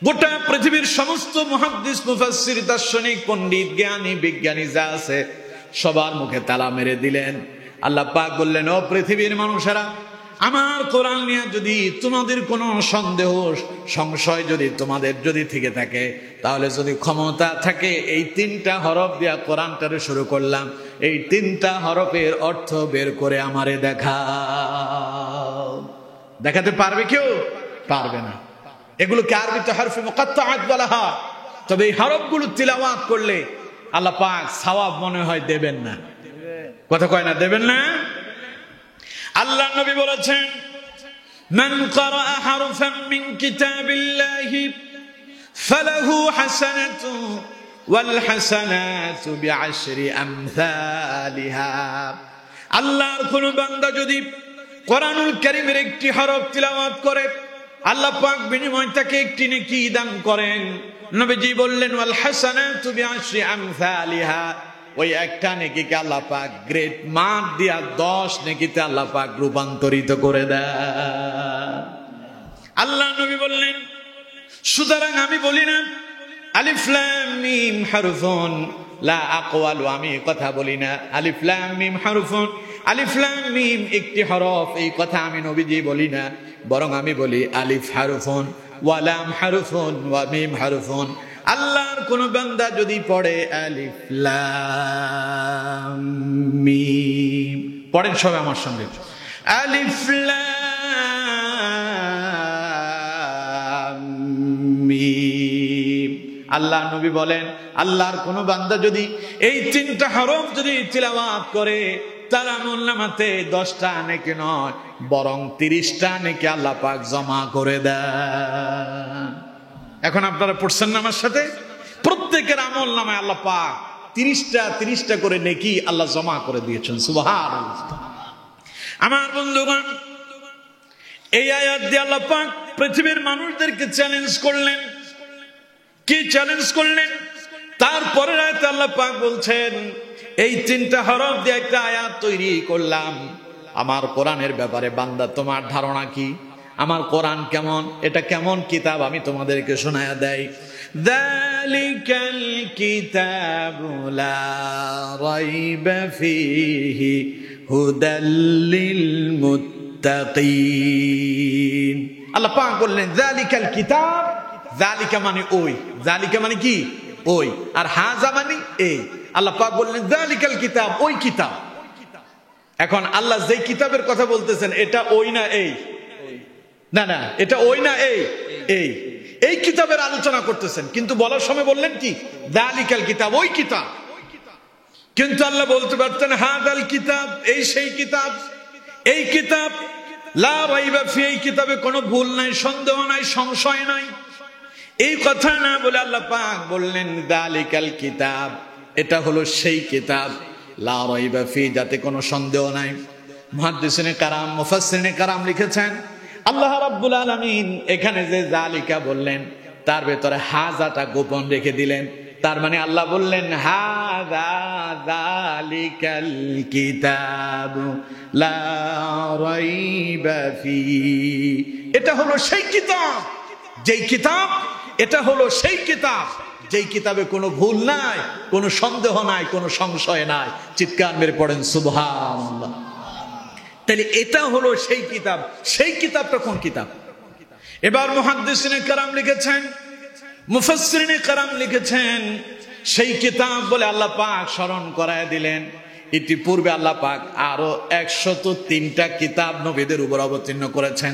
গোটা পৃথিবীর সমস্ত মুহাদ্দিস, মুফাসসির, দার্শনিক, পণ্ডিত, জ্ঞানী, বিজ্ঞানী যা আছে সবার মুখে তালা মেরে দিলেন। আল্লাহ পাক বললেন, ও পৃথিবীর মানুষেরা, আমার কোরআন নিয়ে যদি তোমাদের কোনো সন্দেহ, সংশয় যদি থেকে থাকে, তাহলে যদি ক্ষমতা থাকে, এই 3টা হরফ দিয়া কোরআনটারে শুরু করলাম। এই 3টা হরফের অর্থ বের করে আমারে দেখাও। দেখাতে পারবে কেউ? পারবে না। এগুলোকে আরবিতে হরফে মুকাত্তাআত বলা হয়। তবে এই হরফগুলো তিলাওয়াত করলে আল্লাহ পাক সওয়াব মনে হয় দেবেন না। কথা কয় না দেবেন না? আল্লাহ নবী বলেছেন, মান ক্বারা হারফান মিন কিতাবিল্লাহি ফালাহু হাসানাতু ওয়াল হাসানাতু বিআশরি আমসালিহা। আল্লাহর কোন বান্দা যদি কোরআনুল কারীমের একটি হরফ তিলাওয়াত করে, আল্লাহ পাক বিনিময়ে তাকে একটি নেকি দান করেন। নবীজি বললেন, ওয়াল হাসানাতু বিআশরি আমসালিহা। ওই একটা নেকিকে আল্লাহ পাক গ্রেট মার্ক দিয়া 10 নেকিতে আল্লাহ পাক রূপান্তরিত করে দেয়। আল্লাহ নবী বললেন, সুতরাং আমি বলি না আলিফ লাম মিম হারফুন লা আকওয়ালু, আমি কথা বলি না আলিফ লাম মিম হারফুন, আলিফ লাম মিম একটি হরফ, এই কথা আমি নবীজি বলি না। বরং আমি বলি আলিফ হারফুন ওয়া লাম হারফুন ওয়া মিম হারফুন। আল্লাহর কোন বান্দা যদি পড়ে আলিফ লাম মিম, পড়েন সবাই আমার সঙ্গে, আলিফ লাম মিম। আল্লাহ নবী বলেন আল্লাহর কোন বান্দা যদি এই তিনটা হরফ যদি তিলাওয়াত করে, তার আমলনামাতে 10টা নেকি নয় বরং 30টা নেকি আল্লাহ পাক জমা করে দেন। এখন আপনারা পড়ছেন না আমার সাথে? প্রত্যেকের আমলনামায় আল্লাহ পাক 30টা করে নেকি আল্লাহ জমা করে দিয়েছেন। সুবহানাল্লাহ। আমার বন্ধুগণ, এই আয়াত দিয়ে আল্লাহ পাক পৃথিবীর মানুষদেরকে চ্যালেঞ্জ করলেন। কি চ্যালেঞ্জ করলেন? তারপরের আয়াতে আল্লাহ পাক বলছেন, এই 3টা হরফ দিয়ে একটা আয়াত তৈরি করলাম। আমার কোরআনের ব্যাপারে বান্দা তোমার ধারণা কি? আমার কোরআন কেমন? এটা কেমন কিতাব আমি তোমাদেরকে শোনায়া দেই। যালিকাল কিতাবু লা রাইবা ফীহি হুদাল লিল মুত্তাকিন। আল্লাহ পাক বললেন যালিকাল কিতাব, যালিকা মানে ওই, যালিকা মানে কি? ওই, আর হাযা মানে এই। আল্লাহ পাক বললেন যালিকাল কিতাব, ওই কিতাব। এখন আল্লাহ যেই কিতাবের কথা বলতেছেন এটা ওই না এই? না না, এটা ওই না এই? এই এই কিতাবের আলোচনা করতেছেন, কিন্তু বলার সময় বললেন কি? যালিকাল কিতাব, ওই কিতাব। কিন্তু আল্লাহ বলতে পারতেন হাযাল কিতাব, এই সেই কিতাব। এই কিতাব লা রাইবা ফি, এই কিতাবে কোনো ভুল নাই, সন্দেহ নাই, সংশয় নাই। এই কথা না বলে আল্লাহ পাক বললেন যালিকাল কিতাব, এটা হলো সেই কিতাব লা রাইবা ফি, যাতে কোনো সন্দেহ নাই। মুহাদ্দিসিনে কারাম, মুফাসসিরিনে কারাম লিখেছেন আল্লাহ রাব্বুল আলামিন এখানে যে যালিকা বললেন তার ভেতরে হাজাটা গোপন রেখে দিলেন। তার মানে আল্লাহ বললেন হাযা যালিকাল কিতাব লা রাইবা ফি, এটা হলো সেই কিতাব, যেই কিতাব, এটা হলো সেই কিতাব যেই কিতাবে কোনো ভুল নাই, কোনো সন্দেহ নাই, কোনো সংশয় নাই। চিৎকার মেরে পড়েন সুবহানাল্লাহ। তাহলে এটা হলো সেই কিতাব। সেই কিতাবটা কোন কিতাব? এবার মুহাদ্দিসিনে কারাম লিখেছেন, মুফাসসিরিনে কারাম লিখেছেন, সেই কিতাব বলে আল্লাহ পাক স্মরণ করায় দিলেন ইতিপূর্বে আল্লাহ পাক আরো 103টা কিতাব নবীদের উপর অবতীর্ণ করেছেন।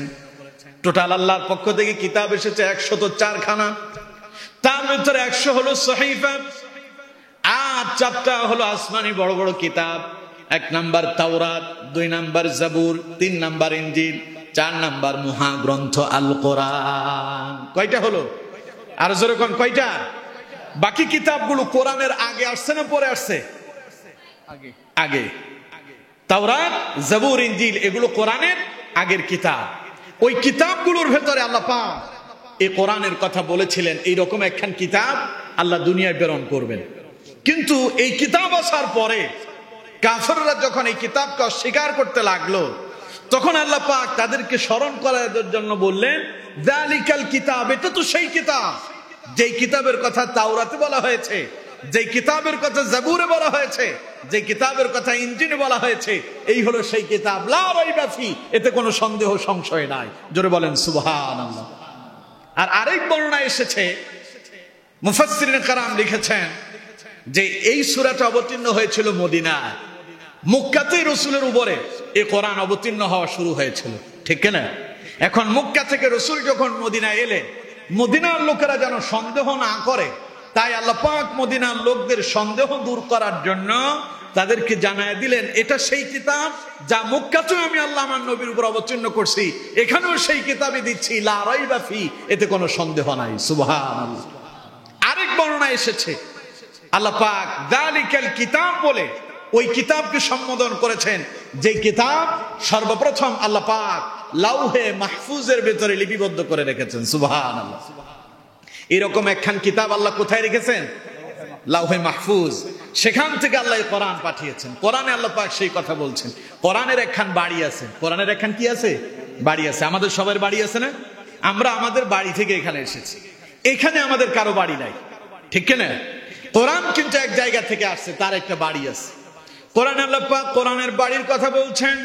টোটাল আল্লাহর পক্ষ থেকে কিতাব এসেছে 104 খানা। তার ভিতরে 100 হলো সহিফা, আর 4টা হলো আসমানি বড় বড় কিতাব। 1 নাম্বার তাওরাত, 2 নাম্বার জাবুর, 3 নাম্বার ইনজিল, 4 নাম্বার মহাগ্রন্থ আল কোরআন। কয়টা হলো? আর জোরে কোন কয়টা? বাকি কিতাবগুলো কোরআনের আগে আসছে না পরে আসছে? আগে। তাওরাত, জাবুর, ইনজিল এগুলো কোরআনের আগের কিতাব। ওই কিতাবগুলোর ভেতরে আল্লাহ পাক এই কোরআনের কথা বলেছিলেন এইরকম একখান কিতাব আল্লাহ দুনিয়ায় প্রেরণ করবেন। কিন্তু এই কিতাব আসার পরে কাফেররা যখন এই কিতাবকে অস্বীকার করতে লাগলো, তখন আল্লাহ পাক তাদেরকে স্মরণ করার জন্য বললেন যালিকাল কিতাব, এটা তো সেই কিতাব যেই কিতাবের কথা তাওরাতে বলা হয়েছে, যেই কিতাবের কথা জাবুরে বলা হয়েছে, যে কিতাবের কথা ইনজিলে বলা হয়েছে। এই হলো সেই কিতাব লা রাইবা ফি, এতে কোনো সন্দেহ সংশয় নাই। জোরে বলেন সুবহানাল্লাহ। আর আরেক বর্ণনা এসেছে, মুফাসসিরিনে কারাম লিখেছেন যে এই সূরাটা অবতীর্ণ হয়েছিল মদিনায়। মক্কাতে রাসূলের উপরে এই কোরআন অবতীর্ণ হওয়া শুরু হয়েছিল, ঠিক কিনা? এখন মক্কা থেকে রাসূল যখন মদিনায় এলেন, মদিনার লোকেরা যেন সন্দেহ না করে, তাই আল্লাহ পাক মদিনার লোকদের সন্দেহ দূর করার জন্য তাদেরকে জানায় দিলেন এটা সেই কিতাব যা মক্কাতেও আমি আল্লাহ আমার নবীর উপর অবতীর্ণ করছি, এখানেও সেই কিতাবই দিচ্ছি লা রাইবা ফি, এতে কোনো সন্দেহ নাই। সুবহানাল্লাহ। আরেক বর্ণনা এসেছে আল্লাহ পাক যালিকাল কিতাব বলে ওই কিতাবকে সম্বোধন করেছেন, যে কিতাব সর্বপ্রথম আল্লাহ পাক লাউহে মাহফুজের ভেতরে লিপিবদ্ধ করে রেখেছেন। সুবহানাল্লাহ। এরকম একখান কিতাব আল্লাহ কোথায় রেখেছেন? লাউহে মাহফুজ। সেখান থেকে আল্লাহ কোরআন পাঠিয়েছেন। কোরআনে আল্লাহ পাক সেই কথা বলছেন। কোরআনের একখান বাড়ি আছে। কোরআনের একখান কি আছে? বাড়ি আছে। আমাদের সবার বাড়ি আছে না? আমরা আমাদের বাড়ি থেকে এখানে এসেছি, এখানে আমাদের কারো বাড়ি নাই, ঠিক কিনা? কোরআন কিন্তু এক জায়গা থেকে আসছে, তার একটা বাড়ি আছে। কোরআন আল্লাহ পাক কোরআনের বাড়ির কথা বলছেন,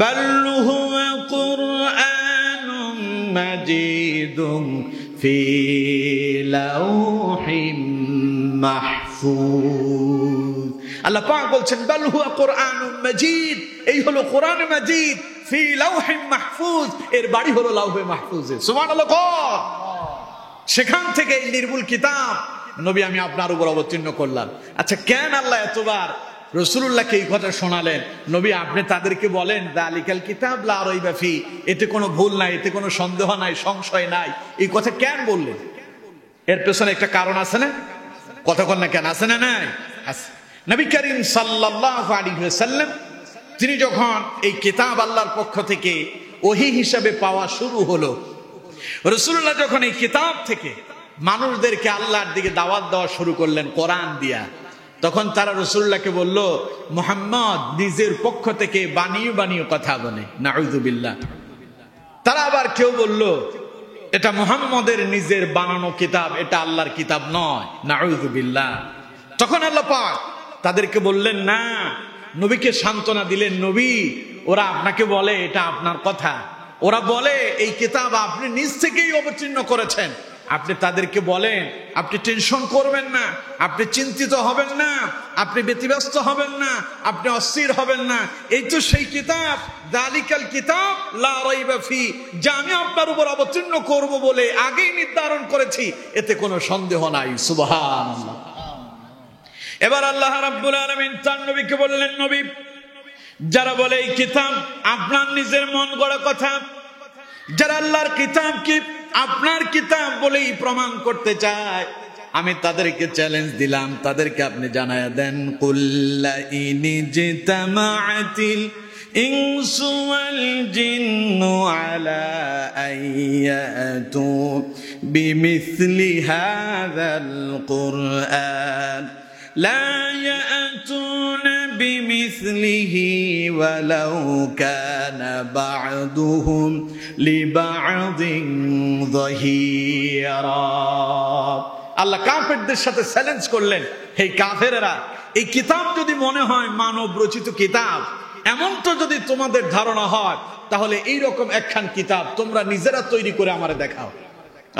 বাল হুয়া কুরআনুম মাজিদুন ফি লাউহিম মাহফুজ। আল্লাহ পাক বলছেন বাল হুয়া কুরআনুম মাজিদ, এই হলো কোরআন মাজিদ, ফি লাউহিম মাহফুজ, এর বাড়ি হলো লাউহে মাহফুজে। সুবহানাল্লাহ। সেখান থেকে এই নির্মূল কিতাব নবী আমি আপনার উপর অবতীর্ণ করলাম। আচ্ছা, কেন আল্লাহ এতবার রাসূলুল্লাহকে এই কথা শোনালেন? নবী আপনি তাদেরকে বলেন যালিকাল কিতাব লা রাইবা ফি, এতে কোনো ভুল নাই, এতে কোনো সন্দেহ নাই, সংশয় নাই। এই কথা কেন বললেন? এর পেছনে একটা কারণ আছে না? কথা বল না, কেন আছে না? নাই আছে। নবী করিম সাল্লাল্লাহু আলাইহি ওয়াসাল্লাম তিনি যখন এই কিতাব আল্লাহর পক্ষ থেকে ওহী হিসাবে পাওয়া শুরু হলো, রাসূলুল্লাহ যখন এই কিতাব থেকে মানুষদেরকে আল্লাহর দিকে দাওয়াত দেওয়া শুরু করলেন কোরআন দিয়া, তখন তারা রাসূলুল্লাহকে বলল মুহাম্মদ নিজের পক্ষ থেকে বানিয়ে বানিয়ে কথা বলে। নাউযুবিল্লাহ। তারা আবার কেউ বলল এটা মুহাম্মদের নিজের বানানো কিতাব, এটা আল্লাহর কিতাব নয়। নাউযুবিল্লাহ। তখন আল্লাহ পাক তাদেরকে বললেন না, নবীকে সান্ত্বনা দিলেন, নবী ওরা আপনাকে বলে এটা আপনার কথা, ওরা বলে এই কিতাব আপনি নিজ থেকেই অবতীর্ণ করেছেন, আপনি তাদেরকে বলেন আপনি টেনশন করবেন না, আপনি চিন্তিত হবেন না, আপনি ব্যতিব্যস্ত হবেন না, আপনি অস্থির হবেন না, এই তো সেই কিতাব যালিকাল কিতাব লা রাইবা ফি, যা আমি আপনার উপর অবতীর্ণ করব বলে আগেই নির্ধারণ করেছি, এতে কোনো সন্দেহ নাই। সুবহানাল্লাহ। এবার আল্লাহ রাব্বুল আলামিন তার নবীকে বললেন, নবী যারা বলে এই কিতাব আপনার নিজের মন গড়া কথা, যারা আল্লাহর কিতাবকে আপনার কিতাব বলেই প্রমাণ করতে চায়, আমি তাদেরকে চ্যালেঞ্জ দিলাম, তাদেরকে আপনি জানায়া দেন কুল্লা ইনিজতামাআতিল ইনসু ওয়াল জিন্নু আলা আইয়াতু বিমিসলি হাযাল কুরআন লা ইয়াতুনা বিমিসলিহি ওয়ালাউ কানা বা'দুহুম লিবা'দিন যাহিরা। আল্লাহ কাফেরদের সাথে চ্যালেঞ্জ করলেন, হে কাফেরেরা, এই কিতাব যদি মনে হয় মানব রচিত কিতাব, এমনটা যদি তোমাদের ধারণা হয়, তাহলে এই রকম একখান কিতাব তোমরা নিজেরা তৈরি করে আমারে দেখাও।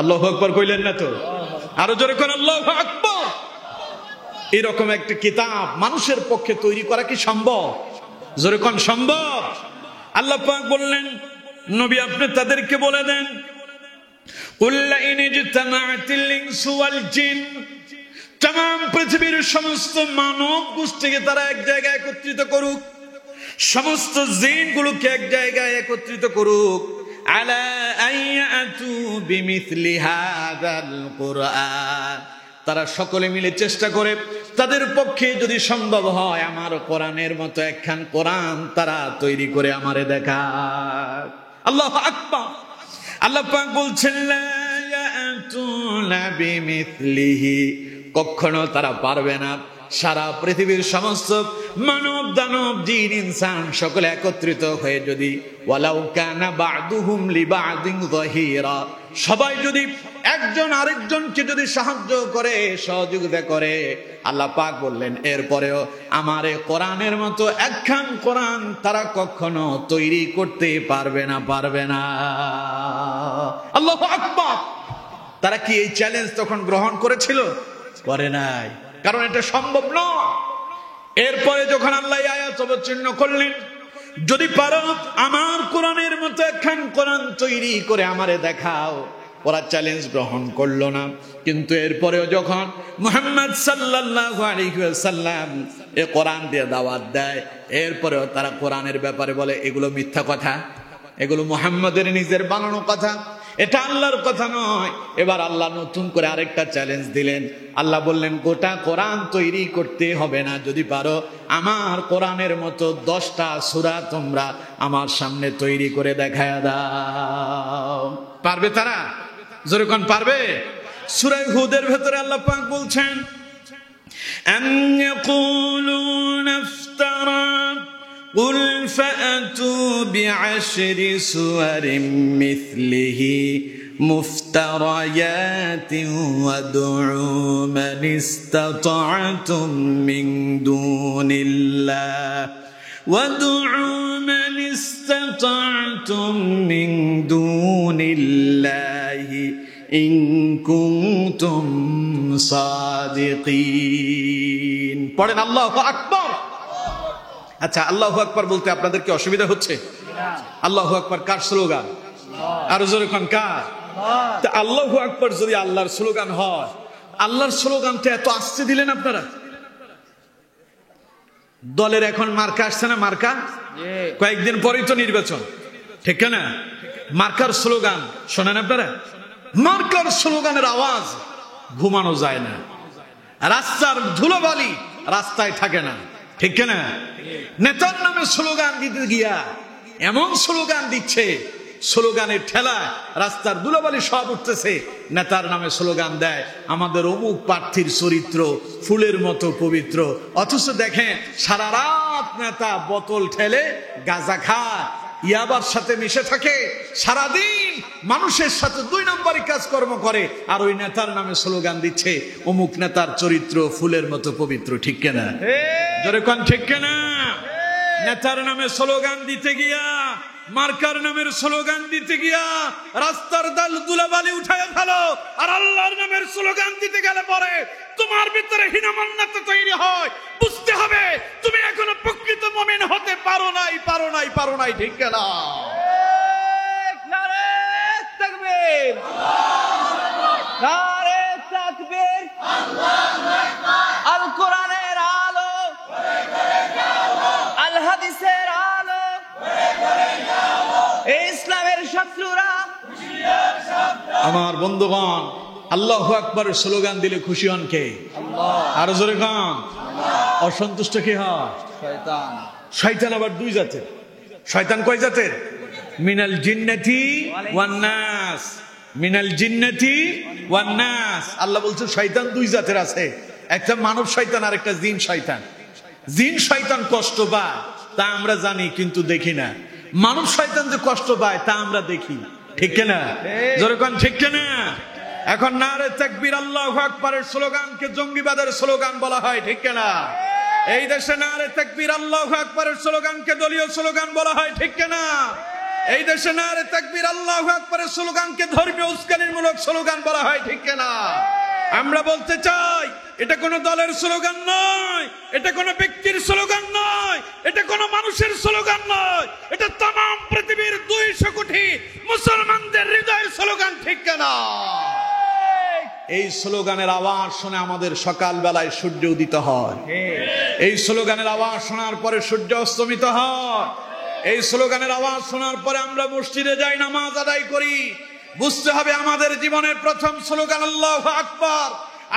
আল্লাহু আকবার কইলেন না তো? আরো জোরে কোন আল্লাহু আকবার। এরকম একটা কিতাব মানুষের পক্ষে তৈরি করা কি সম্ভব? জোরে কোন সম্ভব? আল্লাহ পাক বললেন, নবী আপনি তাদেরকে বলে দেন কুল্লা ইনিজতামাআতিল ইনসু ওয়াল জিন, तमाम পৃথিবীর সমস্ত মানব গোষ্ঠীকে তারা এক জায়গায় একত্রিত করুক, সমস্ত জিনগুলোকে এক জায়গায় একত্রিত করুক, আলা আইয়াতু বিমিসলি হাযাল কুরআন, তারা সকলে মিলে চেষ্টা করে তাদের পক্ষে যদি সম্ভব হয় আমার কোরআনের মতো একখান কোরআন তারা তৈরি করে আমারে দেখায়। আল্লাহু আকবার। আল্লাহ পাক বলছেন লা ইয়াতুনা বিমিসলিহি, কখনো তারা পারবে না। সারা পৃথিবীর সমস্ত মানব দানব জিন ইনসান সকলে একত্রিত হয়ে যদি ওয়ালাউ কানা বা'দুহুম লিবা'দিন যাহিরা, সবাই যদি একজন আরেকজনকে যদি সাহায্য করে, সহযোগিতা করে, আল্লাহ পাক বললেন এরপরেও আমার এই কোরআনের মতো একখান কোরআন তারা কখনো তৈরি করতে পারবে না, পারবে না। আল্লাহু আকবার। তারা কি এই চ্যালেঞ্জ তখন গ্রহণ করেছিল? করে নাই, কারণ এটা সম্ভব নয়। এরপরে যখন আল্লাহ আয়াত অবতীর্ণ করলেন, যদি পারো আমার কোরআনের মতো একখান কোরআন তৈরি করে আমারে দেখাও, ওরা চ্যালেঞ্জ গ্রহণ করলো না। কিন্তু এরপরেও যখন মুহাম্মদ সাল্লাল্লাহু আলাইহি ওয়াসাল্লাম এই কোরআন দিয়ে দাওয়াত দেয়, এরপরেও তারা কোরআনের ব্যাপারে বলে এগুলো মিথ্যা কথা, এগুলো মুহাম্মদের নিজের বানানো কথা, এটা আল্লাহর কথা নয়। এবার আল্লাহ নতুন করে আরেকটা চ্যালেঞ্জ দিলেন। আল্লাহ বললেন গোটা কোরআন তৈরি করতে হবে না, যদি পারো আমার কোরআনের মতো 10টা সূরা তোমরা আমার সামনে তৈরি করে দেখায়া দাও। পারবে তারা? জোরে কোন পারবে? সূরা হুদের ভেতরে আল্লাহ পাক বলছেন আম ইয়াকুলুনা ইফতারা قل فأتوا بعشر سور مثله مفتريات وادعوا من استطعتم من دون الله وادعوا من استطعتم من دون الله إن كنتم صادقين পড়েন আল্লাহু আকবার। আচ্ছা, আল্লাহু আকবার বলতে আপনাদের কি অসুবিধা হচ্ছে? আল্লাহু আকবার কার স্লোগান? আরো জোরে কোন কার? তা আল্লাহু আকবার যদি আল্লাহর স্লোগান হয়, আল্লাহর স্লোগানটা এত আস্তে দিলেন আপনারা। দলের এখন মার্কা আসছে না, মার্কা কয়েকদিন পরেই তো নির্বাচন, ঠিক না? মার্কার স্লোগান শোনেন আপনারা? মার্কার স্লোগানের আওয়াজ ঘুমানো যায় না, রাস্তার ধুলোবালি রাস্তায় থাকে না, ঠিক না? নেতার নামে স্লোগান দিতে গিয়া এমন স্লোগান দিচ্ছে, স্লোগানের ঠেলায় রাস্তার ধুলোবালি সব উঠতেছে। নেতার নামে স্লোগান দেয় আমাদের অমুক প্রার্থীর চরিত্র ফুলের মতো পবিত্র, অথচ দেখেন সারা রাত নেতা বোতল ঠেলে গাঁজা খায়, ইয়াবার সাথে মিশে থাকে, সারাদিন মানুষের সাথে 2 নম্বরই কাজকর্ম করে, আর ওই নেতার নামে স্লোগান দিচ্ছে অমুক নেতার চরিত্র ফুলের মতো পবিত্র, ঠিক কিনা? জোরে কোন ঠিক কিনা? নেতার নামে স্লোগান দিতে গিয়া, মার্কার নামের স্লোগান দিতে গিয়া রাস্তার দাল দুলাবালি উঠায় ফেলো, আর আল্লাহর নামের স্লোগান দিতে গেলে পরে তোমার ভিতরে হীনমন্যতা তৈরি হয়। বুঝতে হবে তুমি এখনো প্রকৃত মুমিন হতে পারো নাই, পারো নাই, পারো নাই, ঠিক না? নারে তাকবীর, নারে তাকবীর, আল কোরআনের আলো, আল হাদিসের আলো, ইসলামের শত্রুরা। আমার বন্ধুগণ, আল্লাহু আকবারের স্লোগান দিলে খুশি হন কে? আরো জোরে গান। অসন্তুষ্ট কি হয়? শয়তান। শয়তান আবার 2 জাতের। শয়তান কয় জাতের? মিনাল জিন্নাতি ওয়ান নাস, মিনাল জিন্নাতি ওয়ান নাস। আল্লাহ বলছে শয়তান 2 জাতের আছে, একটা মানব শয়তান আর একটা জিন শয়তান। জিন শয়তান কষ্ট পায় তা আমরা জানি কিন্তু দেখি না, মানব শয়তান যে কষ্ট পায় তা আমরা দেখি, ঠিক না? জোরে কোন ঠিক না? এখন নারে তাকবীর আল্লাহু আকবারের স্লোগানকে জঙ্গিবাদের স্লোগান বলা হয়, ঠিক না? এই দেশে নারে তাকবীর আল্লাহু আকবারের স্লোগানকে দলীয় স্লোগান বলা হয়, ঠিক না? এই দেশে নারে তাকবীর আল্লাহু আকবারের স্লোগানকে ধর্মীয় উস্কানিমূলক স্লোগান বলা হয়, ঠিক না? আমরা বলতে চাই এটা কোনো দলের স্লোগান নয়, এটা কোনো ব্যক্তির স্লোগান নয়, এটা কোনো মানুষের স্লোগান নয়, এটা तमाम পৃথিবীর 200 কোটি মুসলমানদের হৃদয়ের স্লোগান, ঠিক না? এই স্লোগানের আওয়াজ শুনে আমাদের সকাল বেলায় সূর্য উদিত হয়, এই স্লোগানের আওয়াজ শোনার পরে সূর্য অস্তমিত হয়, এই স্লোগানের আওয়াজ শোনার পরে আমরা মসজিদে যাই, নামাজ আদায় করি। বুঝতে হবে আমাদের জীবনের প্রথম স্লোগান আল্লাহু আকবার,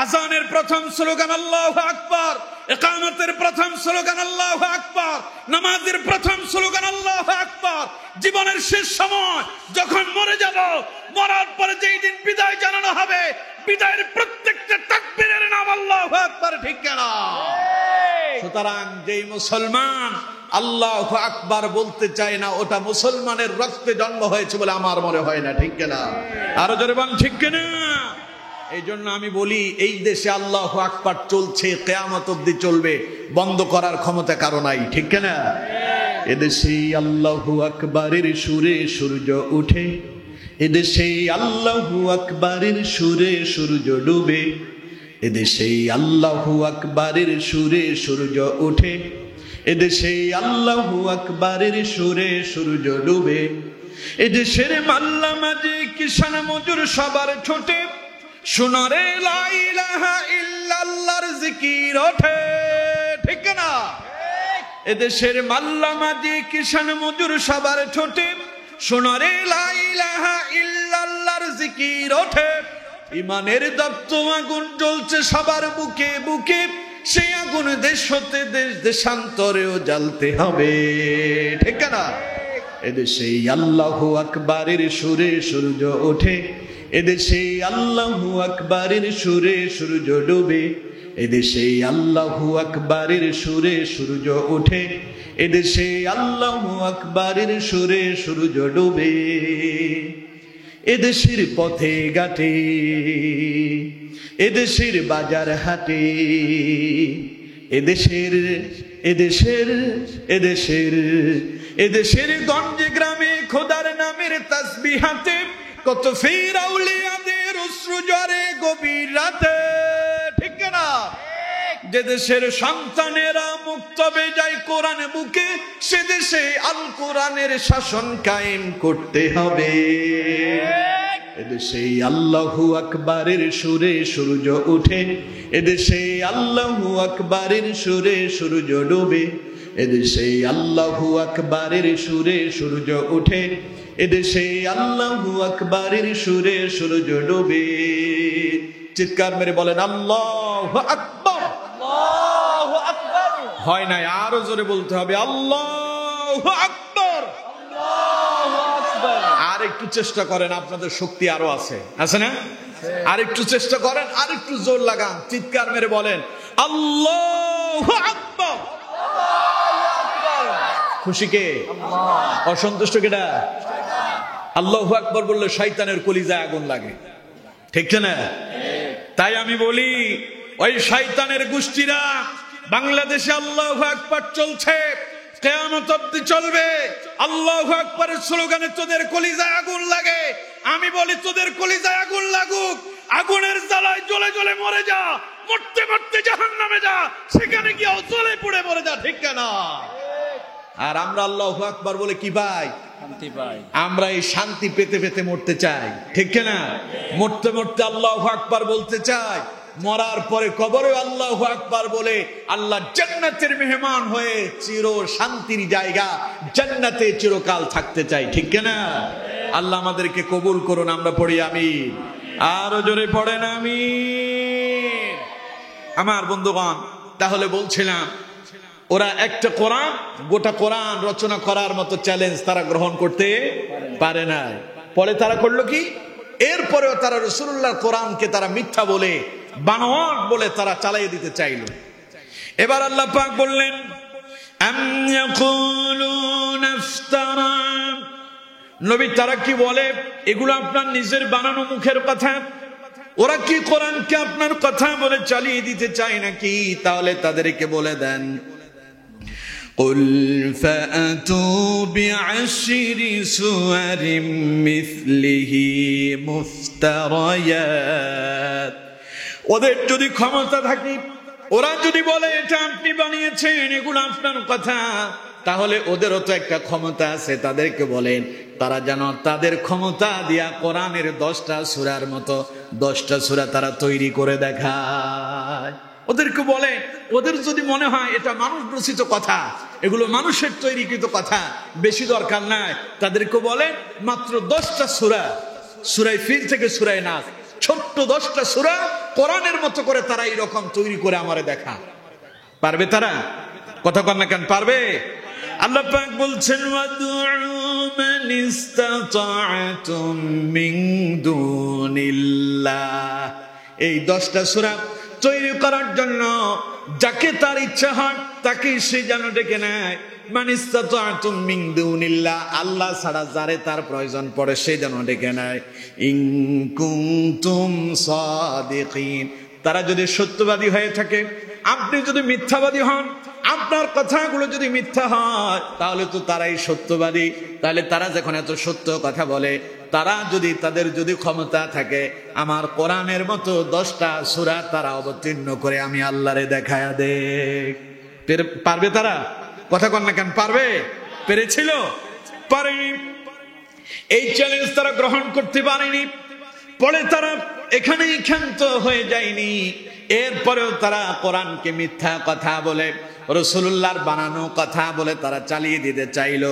আযানের প্রথম স্লোগান আল্লাহু আকবার, ইকামতের প্রথম স্লোগান আল্লাহু আকবার, নামাজের প্রথম স্লোগান আল্লাহু আকবার। জীবনের শেষ সময় যখন মরে যাব, মরার পরে যেই দিন বিদায় জানানো হবে, বিদায়ের প্রত্যেকটা তাকবীরের নাম আল্লাহু আকবার, ঠিক না? সুতরাং যেই মুসলমান আল্লাহু আকবার বলতে চায় না, ওটা মুসলমানের রক্তে জন্ম হয়েছে বলে আমার মনে হয় না, ঠিক না? আরো জোরে বল, ঠিক না? এই জন্য আমি বলি এই দেশে আল্লাহু আকবার চলছে, কিয়ামত অবধি চলবে, বন্ধ করার ক্ষমতা কারো নাই, ঠিক না? এদেশে আল্লাহু আকবারের সুরে সূর্য ওঠে, এদেশে আল্লাহু আকবারের সুরে সূর্য ডুবে, এদেশে আল্লাহু আকবারের সুরে সূর্য ওঠে, এদেশে আল্লাহু আকবারের সুরে সূর্য ডুবে, এদেশের মাল্লা মাঝি কিষান মজুর সবার ঠোঁটে শোনারে লা ইলাহা ইল্লাল্লাহর জিকির ওঠে, ঠিক না? এদেশের মাল্লা মাঝি কিষান মজুর সবার ঠোঁটে শোনারে লা ইলাহা ইল্লাল্লাহর জিকির ওঠে, ইমানের দপ্ত আগুন জ্বলছে সবার বুকে বুকে, সেই আগুন দেশ হতে দেশ দেশান্তরেও জ্বালতে হবে, ঠিক না? এদেশে আল্লাহু আকবারের সুরে সূর্য ওঠে, এদেশে আল্লাহু আকবারের সুরে সূর্য ডুবে, এদেশে আল্লাহু আকবারের সুরে সূর্য ওঠে, এদেশে আল্লাহু আকবারের সুরে সূর্য ডুবে, এদেশের পথে ঘাটে, এদেশের বাজার হাটে, এদেশের এদেশের এদেশের এদেশের গঞ্জে গ্রামে খোদার নামের তাসবিহাতে কত ফির আউলিয়াদের অশ্রু ঝরে গভীর রাতে, ঠিক না? যে দেশের সন্তানেরা মুক্ত হয়ে যায় কোরআন বুকে, সে দেশে আল কোরআনের শাসন কায়েম করতে হবে। এদেশে আল্লাহু আকবারের সুরে সূর্য ওঠে, এদেশে আল্লাহু আকবারের সুরে সূর্য ডুবে, এদেশে আল্লাহু আকবারের সুরে সূর্য ওঠে, এদেশে আল্লাহু আকবারের সুরে সূর্য ডুবে। চিৎকার মেরে বলেন আল্লাহু আকবার। আল্লাহু আকবার। হয় নাই, আরো জোরে বলতে হবে আল্লাহু আকবার। আল্লাহু আকবার। আর একটু চেষ্টা করেন, আপনাদের শক্তি আরো আছে, আছে না? আর একটু চেষ্টা করেন, আর একটু জোর লাগান, চিৎকার মেরে বলেন আল্লাহু আকবার। খুশি কে? অসন্তুষ্ট কেডা? আল্লাহু আকবার বললে শয়তানের কলিজায় আগুন লাগে, ঠিক না? তাই আমি বলি, ওই শয়তানের গোষ্ঠীরা বাংলাদেশে আল্লাহু আকবার চলছে, কিয়ামত অবধি চলবে। আল্লাহু আকবারের স্লোগানে তোদের কলিজায় আগুন লাগে। আমি বলি তোদের কলিজায় আগুন লাগুক, আগুনের জ্বালায় জ্বলে জ্বলে মরে যা, মরতে মরতে জাহান্নামে যা, সেখানে গিয়ে জ্বলে পুড়ে মরে যা, ঠিক না? আর আমরা আল্লাহু আকবার বলে কি পাই? শান্তি পাই। আমরা এই শান্তি পেতে পেতে মরতে চাই, ঠিক না? মরতে মরতে আল্লাহু আকবার বলতে চাই, মরার পরে কবরে আল্লাহু আকবার বলে আল্লাহ জান্নাতের মেহমান হয়ে চির শান্তির জায়গা জান্নাতে চিরকাল থাকতে চাই, ঠিক না? আল্লাহ আমাদেরকে কবুল করুন, আমরা পড়ি আমিন। আরো জোরে পড়েন আমিন। আমার বন্ধুগণ, তাহলে বলছিলাম, ওরা একটা কোরআন, গোটা কোরআন রচনা করার মতো চ্যালেঞ্জ তারা গ্রহণ করতে পারে না। পরে তারা করলো কি? এরপরেও তারা রাসূলুল্লাহর কোরআনকে তারা মিথ্যা বলে, বানোয়াট বলে তারা চালিয়ে দিতে চাইল। এবার আল্লাহ পাক বললেন, আম ইয়াকুলুনা ইফতারা, নবী তারা কি বলে, এগুলো আপনার নিজের বানানো মুখের কথা? ওরা কি কোরআনকে আপনার কথা বলে চালিয়ে দিতে চায় নাকি? তাহলে তাদেরকে বলে দেন, قل فأتوا بعشر سور مثله مفتريات। ওদের যদি ক্ষমতা থাকে, ওরা যদি বলে এটা আপনি বানিয়েছেন, এগুলো আপনার কথা, তাহলে ওদেরও তো একটা ক্ষমতা আছে। তাদেরকে বলেন তারা যেন তাদের ক্ষমতা দিয়া কোরআনের 10টা সূরার মতো 10টা সূরা তারা তৈরি করে দেখায়। ওদেরকে বলে, ওদের যদি মনে হয় এটা মানুষ রচিত কথা, এগুলো মানুষের তৈরিকৃত কথা, বেশি দরকার নাই, তাদেরকে বলে মাত্র 10টা সূরা, সূরায়ে ফিল থেকে সূরায়ে নাস, ছোট্ট 10টা সূরা কোরআনের মতো করে তারা এরকম তৈরি করে আমারে দেখা। পারবে তারা? কথা কন না কেন, পারবে? আল্লাহ পাক বলছেন, ওয়াদউ মান ইসতাতা'তুম মিন দুনিল্লাহ। এই 10টা সূরা তৈরি করার জন্য যাকে তার ইচ্ছা হয় তাকে সে যেন ডেকে নেয়। মান ইসতাতা'তুম মিন দুনিল্লাহ, আল্লাহ ছাড়া যারে তার প্রয়োজন পড়ে সে যেন ডেকে নেয়। ইন কুনতুম সাদিকিন, তারা যদি সত্যবাদী হয়ে থাকে, আপনি যদি মিথ্যাবাদী হন, আপনার কথাগুলো যদি মিথ্যা হয়, তাহলে তো তারাই সত্যবাদী। তাহলে তারা যখন এত সত্য কথা বলে, তারা যদি, তাদের যদি ক্ষমতা থাকে, আমার কোরআনের মতো 10টা সূরা তারা অবতীর্ণ করে আমি আল্লাহরে দেখায়া দেখ। পারবে তারা? কথা কন না কেন, পারবে? পেরেছিল? পারেনি। এই চ্যালেঞ্জ তারা গ্রহণ করতে পারেনি। পরে তারা এখানেই ক্ষান্ত হয়ে যায়নি, এরপরেও তারা কোরআনকে মিথ্যা কথা বলে, রাসূলুল্লাহর বানানো কথা বলে তারা চালিয়ে দিতে চাইল।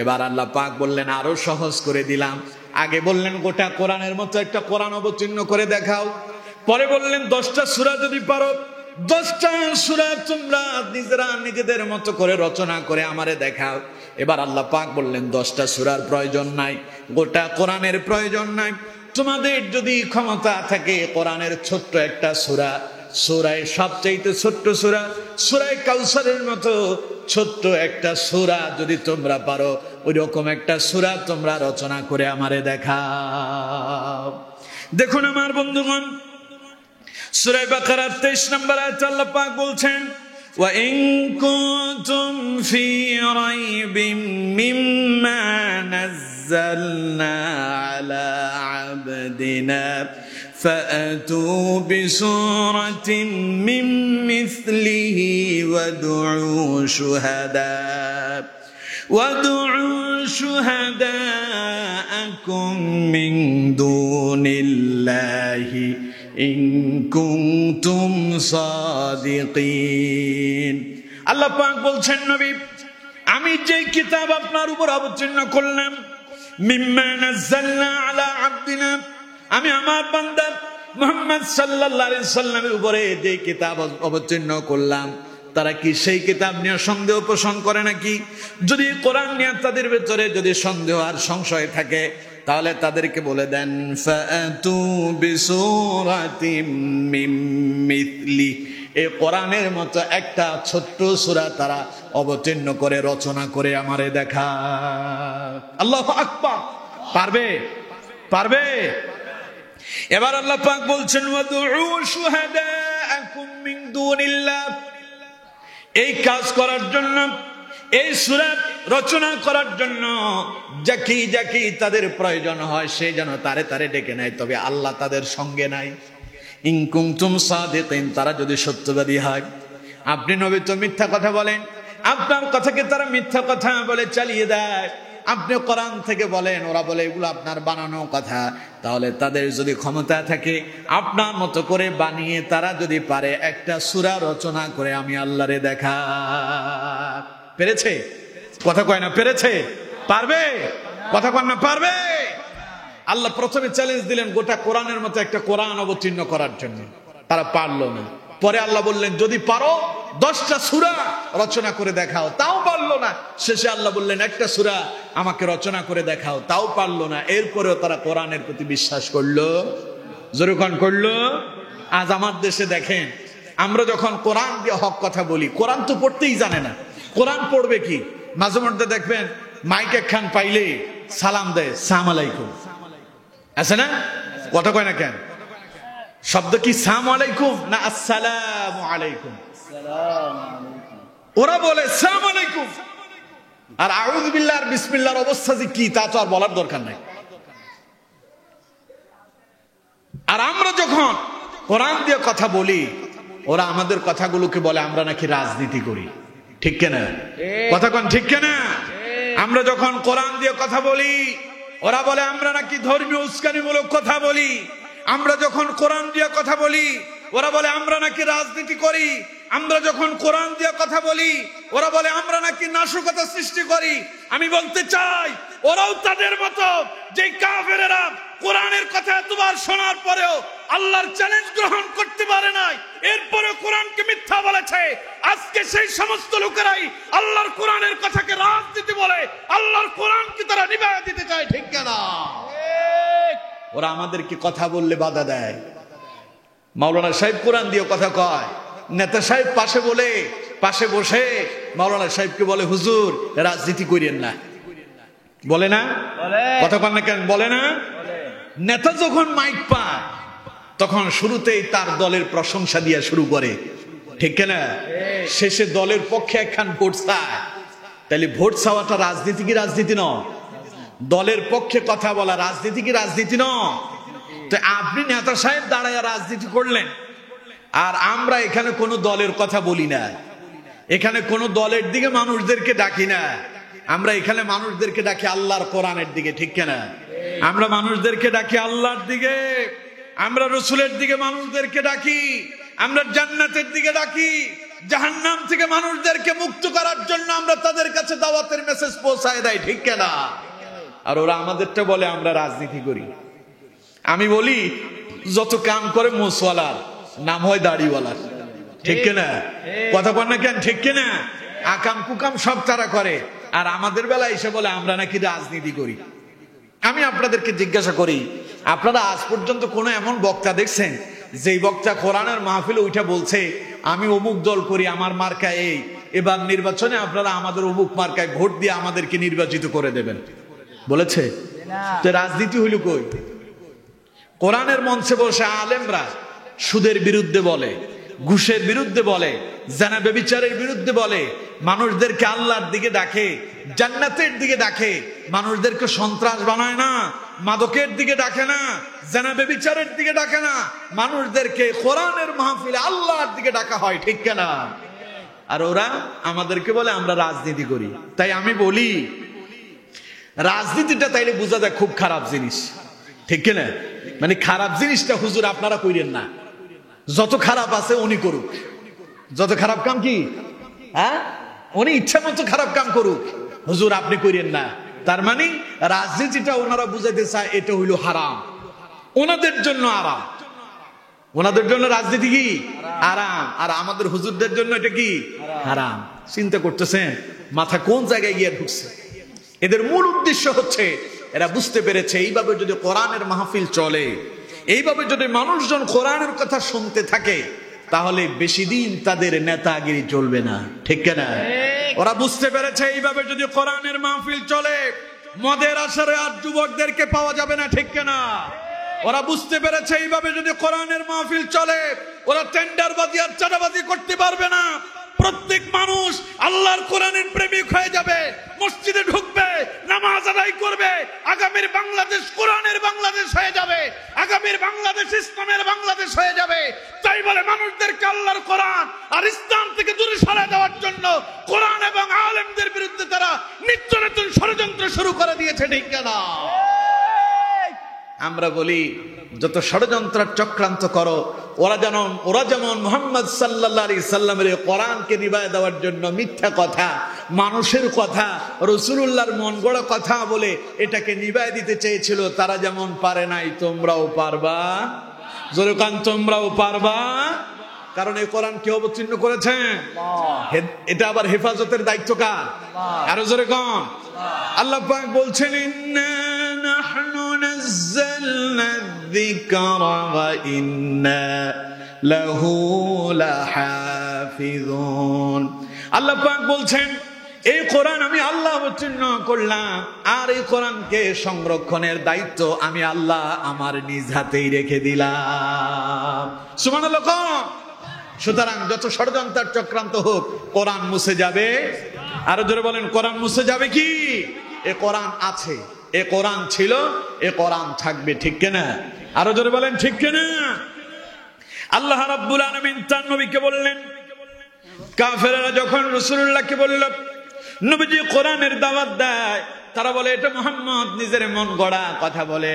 এবার আল্লাহ পাক বললেন, আরো সহজ করে দিলাম। আগে বললেন গোটা কোরআনের মতো একটা কোরআন অবতীর্ণ করে দেখাও, পরে বললেন 10টা সূরা যদি পারো, 10টা সূরা তোমরা নিজেরা নিজেদের মতো করে রচনা করে আমারে দেখাও। এবার আল্লাহ পাক বললেন 10টা সূরার প্রয়োজন নাই, গোটা কোরআনের প্রয়োজন নাই। তোমাদের যদি ক্ষমতা থাকে, কোরআনের ছোট্ট একটা সূরা, সূরায় সবচাইতে ছোট্ট সূরা, সূরায়ে কাউসারের মতো ছোট্ট একটা সূরা যদি তোমরা পারো, ওই রকম একটা সূরা তোমরা রচনা করে আমারে দেখাও। দেখুন আমার বন্ধুগণ, সূরা বাকারার 23 নম্বর আয়াতে আল্লাহ পাক বলছেন, وإن كنتم في ريب مما نزلنا على عبدنا فأتوا بسورة من مثله وادعوا شهداءكم من دون الله إن كنتم صادقين আল্লাহ পাক বলছেন নবী আমি যে কিতাব আপনার উপর অবতীর্ণ করলাম মিম্মা নাযালনা আলা আবদিনা আমি আমার বান্দা মুহাম্মদ সাল্লাল্লাহু আলাইহি সাল্লামের উপরে যে কিতাব অবতীর্ণ করলাম তারা কি সেই কিতাব নিয়ে সন্দেহ পোষণ করে নাকি? যদি কোরআন নিয়ে তাদের ভিতরে যদি সন্দেহ আর সংশয় থাকে তাহলে তাদেরকে বলে দেন ফাতু বিসূরাতিম মিন মিথলি এই কোরআনের মতো একটা ছোট্ট সূরা তারা অবতীর্ণ করে রচনা করে আমারে দেখা। আল্লাহু আকবার। পারবে? পারবে? এবার আল্লাহ পাক বলছেন ওয়াদউ শুহাদাআকুম মিন দুনিল্লাহ এই কাজ করার জন্য এই সূরা রচনা করার জন্য যাকে তাদের প্রয়োজন হয় সে যেন তারে ডেকে নেয়, তবে আল্লাহ তাদের সঙ্গে নাই। ইন কুনতুম সাদিকিন তারা যদি সত্যবাদী হয়। আপনি নবী তো মিথ্যা কথা বলেন, আপনার কথাকে তারা মিথ্যা কথা বলে চালিয়ে দেয়। আপনি কোরআন থেকে বলেন, ওরা বলে এগুলো আপনার বানানো কথা। তাহলে তাদের যদি ক্ষমতা থাকে আপনার মতো করে বানিয়ে তারা যদি পারে একটা সূরা রচনা করে আমি আল্লাহরে দেখা। পেরেছে? কথা কয় না পেরেছে? পারবে? কথা কয় না পারবে? আল্লাহ প্রথমে চ্যালেঞ্জ দিলেন গোটা কোরআনের মতো একটা কোরআন অবতীর্ণ করার জন্য, তারা পারলো না। পরে আল্লাহ বললেন যদি পারো 10টা সূরা রচনা করে দেখাও, তাও পারলো না। শেষে আল্লাহ বললেন একটা সূরা আমাকে রচনা করে দেখাও, তাও পারলো না। এরপরেও তারা কোরআনের প্রতি বিশ্বাস করলো, জোরকান করলো। আজ আমার দেশে দেখেন, আমরা যখন কোরআন দিয়ে হক কথা বলি, কোরআন তো পড়তেই জানে না। কোরআন পড়বে কি? মাঝে মধ্যে দেখবেন মাইক একখান পাইলে সালাম দেয়, সালাম আলাইকুম, আছে না? কথা কয় না কেন? শব্দ কি সালাম আলাইকুম না আসসালামু আলাইকুম? ওরা বলে সালাম আলাইকুম। আর আউযু বিল্লাহ আর বিসমিল্লাহর অবস্থা যে কি তা তো আর বলার দরকার নাই। আর আমরা যখন কোরআন দিয়ে কথা বলি, ওরা আমাদের কথাগুলোকে বলে আমরা নাকি রাজনীতি করি। ঠিক কিনা? কথা কোন ঠিক কিনা? আমরা যখন কোরআন দিয়ে কথা বলি, ওরা বলে আমরা নাকি ধর্মীয় উস্কানিমূলক কথা বলি। আমরা যখন কোরআন দিয়ে কথা বলি, ওরা বলে আমরা নাকি রাজনীতি করি। আমরা যখন কোরআন দিয়ে কথা বলি, ওরা বলে আমরা নাকি নাশকতা সৃষ্টি করি। আমি বলতে চাই, ওরাও তাদের মতো যে কাফেরেরা কোরআনের কথা এতবার শোনার পরেও আল্লাহর চ্যালেঞ্জ গ্রহণ করতে পারে নাই, এরপরে কোরআনকে মিথ্যা বলেছে। আজকে সেই সমস্ত লোকেরাই আল্লাহর কোরআনের কথাকে রাজনীতি বলে, আল্লাহর কোরআনকে তারা নিভায়া দিতে চায়। ঠিক না? ওরা আমাদেরকে কথা বললে বাধা দেয়। মাওলানা সাহেব কোরআন দিয়ে কথা কয়, নেতা সাহেব পাশে বসে মাওলানা সাহেবকে বলে হুজুর রাজনীতি করিয়েন না। বলে না? কথা কন না কেন? বলে না? নেতা যখন মাইক পায় তখন শুরুতেই তার দলের প্রশংসা দিয়া শুরু করে। ঠিক না? শেষে দলের পক্ষে একখান ভোট চায়। তাহলে ভোট চাওয়াটা রাজনীতি কি রাজনীতি নয়? দলের পক্ষে কথা বলা রাজনীতি কি রাজনীতি নয়? তো আপনি নেতা সাহেব দাঁড়ায় রাজনীতি করলেন, আর আমরা এখানে কোনো দলের কথা বলি না, এখানে কোনো দলের দিকে মানুষদেরকে ডাকি না। আমরা এখানে মানুষদেরকে ডাকি আল্লাহর কোরআনের দিকে। ঠিক কিনা? আমরা মানুষদেরকে ডাকি আল্লাহর দিকে, আমরা রসুলের দিকে মানুষদেরকে ডাকি, আমরা জান্নাতের দিকে ডাকি, জাহান্নাম থেকে মানুষদেরকে মুক্ত করার জন্য আমরা তাদের কাছে দাওয়াতের মেসেজ পৌঁছায় দেয়। ঠিক কিনা? আর ওরা আমাদেরটা বলে আমরা রাজনীতি করি। আমি বলি যত কাম করে মোসওয়ালার নাম হয় দাড়িওয়ালার। ঠিক কিনা? কথা বল না কেন? ঠিক কিনা? আকাম কুকাম সব তারা করে, আর আমাদের বেলায় এসে বলে আমরা নাকি রাজনীতি করি। আমি আপনাদেরকে জিজ্ঞাসা করি, আপনারা আজ পর্যন্ত কোন এমন বক্তা দেখছেন যেই বক্তা কোরআনের মাহফিলে উঠে বলছে আমি অমুক দল করি, আমার মার্কা এই, এবার নির্বাচনে আপনারা আমাদের অমুক মার্কায় ভোট দিয়ে আমাদেরকে নির্বাচিত করে দেবেন? বলেছে? তো রাজনীতি হইল কই? কোরআনের মঞ্চে বসে আলেমরা সুদের বিরুদ্ধে বলে, ঘুষের বিরুদ্ধে বলে, জানা ব্যভিচারের বিরুদ্ধে বলে, মানুষদেরকে আল্লাহর দিকে ডাকে, জান্নাতের দিকে ডাকে, মানুষদেরকে সন্ত্রাস বানায় না, মাদকের দিকে ডাকে না, জানা ব্যভিচারের দিকে ডাকে না, মানুষদেরকে কোরআনের মাহফিলে আল্লাহর দিকে ডাকা হয়, ঠিক কিনা? আর ওরা আমাদেরকে বলে আমরা রাজনীতি করি। তাই আমি বলি রাজনীতিটা তাইলে বোঝা যায় খুব খারাপ জিনিস, ঠিক কিনা? মানে খারাপ জিনিসটা হুজুর আপনারা কইরেন না, যত খারাপ আছে উনি করুক, যত খারাপ কাম কি হ্যাঁ উনি ইচ্ছা মতো খারাপ কাম করুক, হুজুর আপনি কইরেন না। তার মানে রাজনীতিটা ওনারা বুঝাইতে চায় এটা হইল হারাম, ওনাদের জন্য আরাম, ওনাদের জন্য রাজনীতি কি আরাম, আর আমাদের হুজুরদের জন্য এটা কি হারাম। চিন্তা করতেছেন মাথা কোন জায়গায় গিয়ে ঢুকছে? এদের মূল উদ্দেশ্য হচ্ছে এরা বুঝতে পেরেছে এইভাবে যদি কোরআনের মাহফিল চলে, এইভাবে যদি মানুষজন কোরআনের কথা শুনতে থাকে, তাহলে বেশি দিন তাদের নেতাগিরি চলবে না, ঠিক কিনা? ওরা বুঝতে পেরেছে এইভাবে যদি কোরআনের মাহফিল চলে, মদের আসরে আর যুবকদেরকে পাওয়া যাবে না, ঠিক কিনা? ওরা বুঝতে পেরেছে এইভাবে যদি কোরআনের মাহফিল চলে, ওরা টেন্ডারবাজি আর চাঁদাবাজি করতে পারবে না। প্রত্যেক মানুষ আল্লাহর কোরআনের প্রেমিক হয়ে যাবে, মসজিদে ঢুকবে, নামাজ আদায় করবে। আগামীর বাংলাদেশ কোরআনের বাংলাদেশ হয়ে যাবে, আগামীর বাংলাদেশ ইসলামের বাংলাদেশ হয়ে যাবে। তাই বলে মানুষদেরকে আল্লাহর কোরআন আর ইসলাম থেকে দূরে সরিয়ে দেওয়ার জন্য কোরআন এবং আলেমদের বিরুদ্ধে তারা নিত্য নতুন ষড়যন্ত্র শুরু করে দিয়েছে, ঠিক কিনা? আমরা বলি যত ষড়যন্ত্র চক্রান্ত করো, ওরা যেমন মুহাম্মদ সাল্লাল্লাহু আলাইহি সাল্লামের কোরআনকে নিভায় দেওয়ার জন্য মিথ্যা কথা, মানুষের কথা, রাসূলুল্লাহর মন গড়া কথা বলে এটাকে নিভায় দিতে চেয়েছিল, তারা যেমন পারে নাই তোমরাও পারবা। জোরে কান, তোমরাও পারবা। কারণ এই কোরআন কে অবতীর্ণ করেছেন? এটা আবার হেফাজতের দায়িত্ব কার? আরো জোরে কান। আল্লাহ পাক বলছেন ইন্না নাহনু নাযালনা যিকরা ওয়া ইন্না লাহু লাহাফিজুন। আল্লাহ পাক বলছেন এই কোরআন আমি আল্লাহ অবতীর্ণ করলাম, আর এই কোরআনকে সংরক্ষণের দায়িত্ব আমি আল্লাহ আমার নিজ হাতেই রেখে দিলাম। সুবহানাল্লাহ। সুতরাং যত ষড়যন্ত্র চক্রান্ত হোক, কোরআন মুছে যাবে। আরো জোরে বলেন, কোরআন মুছে যাবে কি? এ কোরআন আছে, এ কোরআন ছিল, এ কোরআন থাকবে, ঠিক কিনা? আরো জোরে বলেন ঠিক কিনা? আল্লাহ রাব্বুল আলামিন তার নবীকে বললেন, কাফেররা যখন রাসূলুল্লাহকে বলল নবীজি কোরআনের দাওয়াত দেয়, তারা বলে এটা মুহাম্মদ নিজের মন গড়া কথা বলে,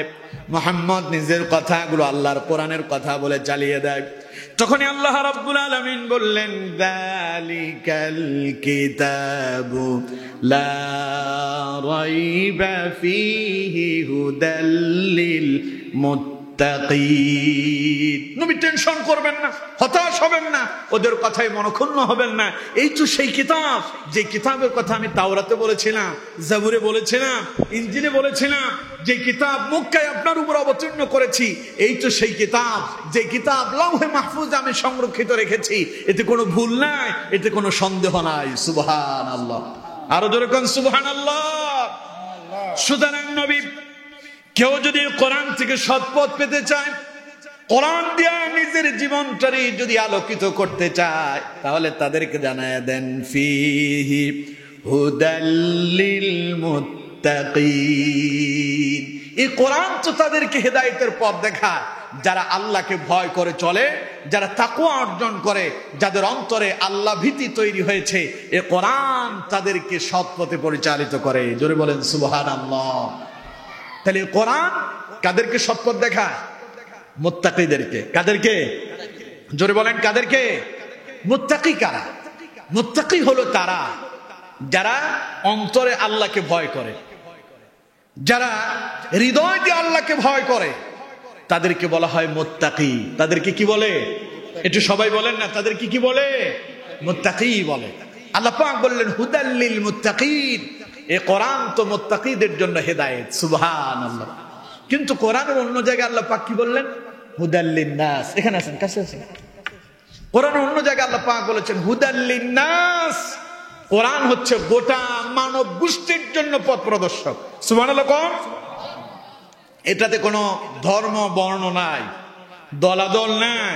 মুহাম্মদ নিজের কথাগুলো আল্লাহর কোরআনের কথা বলে চালিয়ে দেয়। তখনই আল্লাহ রাব্বুল আলামিন বললেন যালিকাল কিতাবু লা রাইবা ফীহি হুদাল লিল মুত্তাকিন। নবী টেনশন করবেন না, হতাশ হবেন না, ওদের কথায় মনক্ষুণ্ণ হবেন না। এই তো সেই কিতাব, যে কিতাবের কথা আমি তাওরাতে বলেছিলাম, জাবুরে বলেছিলাম, ইনজিলে বলেছিলাম, যে কিতাব মক্কায় আপনার উপর অবতীর্ণ করেছি। এই তো সেই কিতাব, যে কিতাব লাউহে মাহফুজ আমি সংরক্ষিত রেখেছি। এতে কোনো ভুল নাই, এতে কোনো সন্দেহ নাই। সুবহানাল্লাহ। আরো জোরে কোন সুবহানাল্লাহ। সুতরাং নবী, কেউ যদি কোরআন থেকে সৎপথ পেতে চায়, কোরআন দিয়া নিজের জীবনটারে যদি আলোকিত করতে চায়, তাহলে তাদেরকে জানায় দেন ফিহি হুদাল লিল মুত্তাকিন। এই কোরআন তো তাদেরকে হেদায়েতের পথ দেখায়, যারা আল্লাহকে ভয় করে চলে, যারা তাকওয়া অর্জন করে, যাদের অন্তরে আল্লাহ ভীতি তৈরি হয়েছে, এই কোরআন তাদেরকে সৎ পথে পরিচালিত করে। জোরে বলেন সুবহানাল্লাহ। তাহলে কোরআন কাদেরকে সৎপথ দেখায়? মুত্তাকিদেরকে। কাদেরকে? জোরে বলেন কাদেরকে? মুত্তাকি কারা? মুত্তাকি হলো তারা যারা অন্তরে আল্লাহকে ভয় করে, যারা হৃদয় দিয়ে আল্লাহকে ভয় করে, তাদেরকে বলা হয় মুত্তাকি। তাদেরকে কি বলে? একটু সবাই বলেন না, তাদেরকে কি বলে? মুত্তাকি বলে। আল্লাহ পাক বললেন হুদাল লিল মুত্তাকিন। এই কোরআন তো মুত্তাকিদের জন্য হেদায়েত। সুবহানাল্লাহ। কিন্তু কোরআনের অন্য জায়গায় আল্লাহ পাক কি বললেন? হুদাল লিন-নাস। এখানে আছেন, কাছে আছেন। কোরআনের অন্য জায়গায় আল্লাহ পাক বলেছেন হুদাল লিন-নাস। কোরআন হচ্ছে গোটা মানব গোষ্ঠীর জন্য পথ প্রদর্শক। সুবহানাল্লাহ। এটাতে কোনো ধর্ম বর্ণ নাই, দলাদল নাই,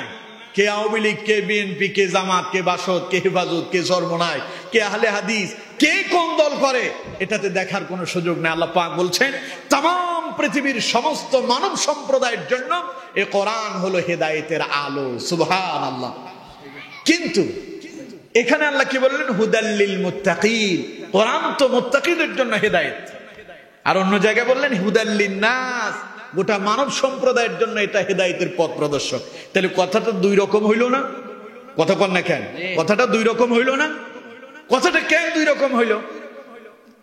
কে আওয়ামী লীগ, কে বিএনপি, কে জামাত, কে বাসদ, কে হেফাজত, কে সরমনাই, কে আহলে হাদিস, কে কোন দল করে, এটাতে দেখার কোনো সুযোগ নেই। আল্লাহ পাক বলছেন তাম পৃথিবীর সমস্ত মানব সম্প্রদায়ের জন্য এই কোরআন হলো হেদায়েতের আলো। সুবহানাল্লাহ। কিন্তু এখানে আল্লাহ কি বললেন? হুদাল্লিল মুত্তাকিন। কোরআন তো মুত্তাকিদের জন্য হেদায়েত। আর অন্য জায়গায় বললেন হুদাল্লিন নাস, গোটা মানব সম্প্রদায়ের জন্য এটা হেদায়েতের পথ প্রদর্শক। তাহলে কথাটা দুই রকম হইল না? কথা কন না কেন? কথাটা দুই রকম হইল না? কথাটা কেন দুই রকম হইল?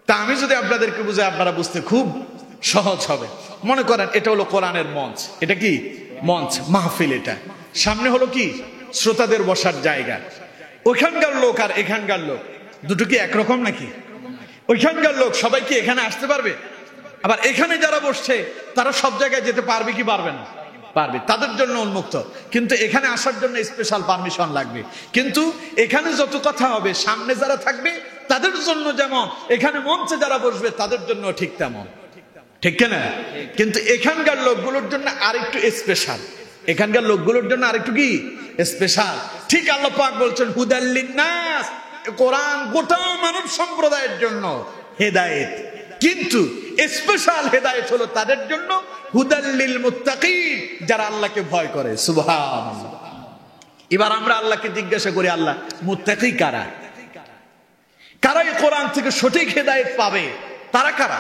তা আমি যদি আপনাদেরকে বুঝাই, আপনারা বুঝতে খুব সহজ হবে। মনে করেন এটা হলো কোরআনের মঞ্চ। এটা কি মঞ্চ? মাহফিল। এটা সামনে হলো কি শ্রোতাদের বসার জায়গা। ওইখানকার লোক আর এখানকার লোক দুটো কি একরকম নাকি? ওইখানকার লোক সবাই কি এখানে আসতে পারবে? আবার এখানে যারা বসছে তারা সব জায়গায় যেতে পারবে কি পারবে না? পারবে, তাদের জন্য উন্মুক্ত। কিন্তু এখানে আসার জন্য স্পেশাল পারমিশন লাগবে। কিন্তু এখানে যত কথা হবে, সামনে যারা থাকবে তাদের জন্য যেমন, এখানে মঞ্চে যারা বসবে তাদের জন্য ঠিক তেমন। ঠিক কিনা? কিন্তু এখানকার লোকগুলোর জন্য আরেকটু স্পেশাল। এখানকার লোকগুলোর জন্য আরেকটু কি স্পেশাল। ঠিক আল্লাহ পাক বলছেন হুদাল্লিন নাস, কোরআন গোটা মানব সম্প্রদায়ের জন্য হেদায়েত। কিন্তু স্পেশাল হেদায়েত হলো তাদের জন্য হুদাল্লিল মুত্তাকিন, যারা আল্লাহকে ভয় করে। সুবহানাল্লাহ। এবার আমরা আল্লাহকে জিজ্ঞাসা করি, আল্লাহ মুত্তাকি কারা? কারা এই কোরআন থেকে সঠিক হেদায়েত পাবে? তারা কারা?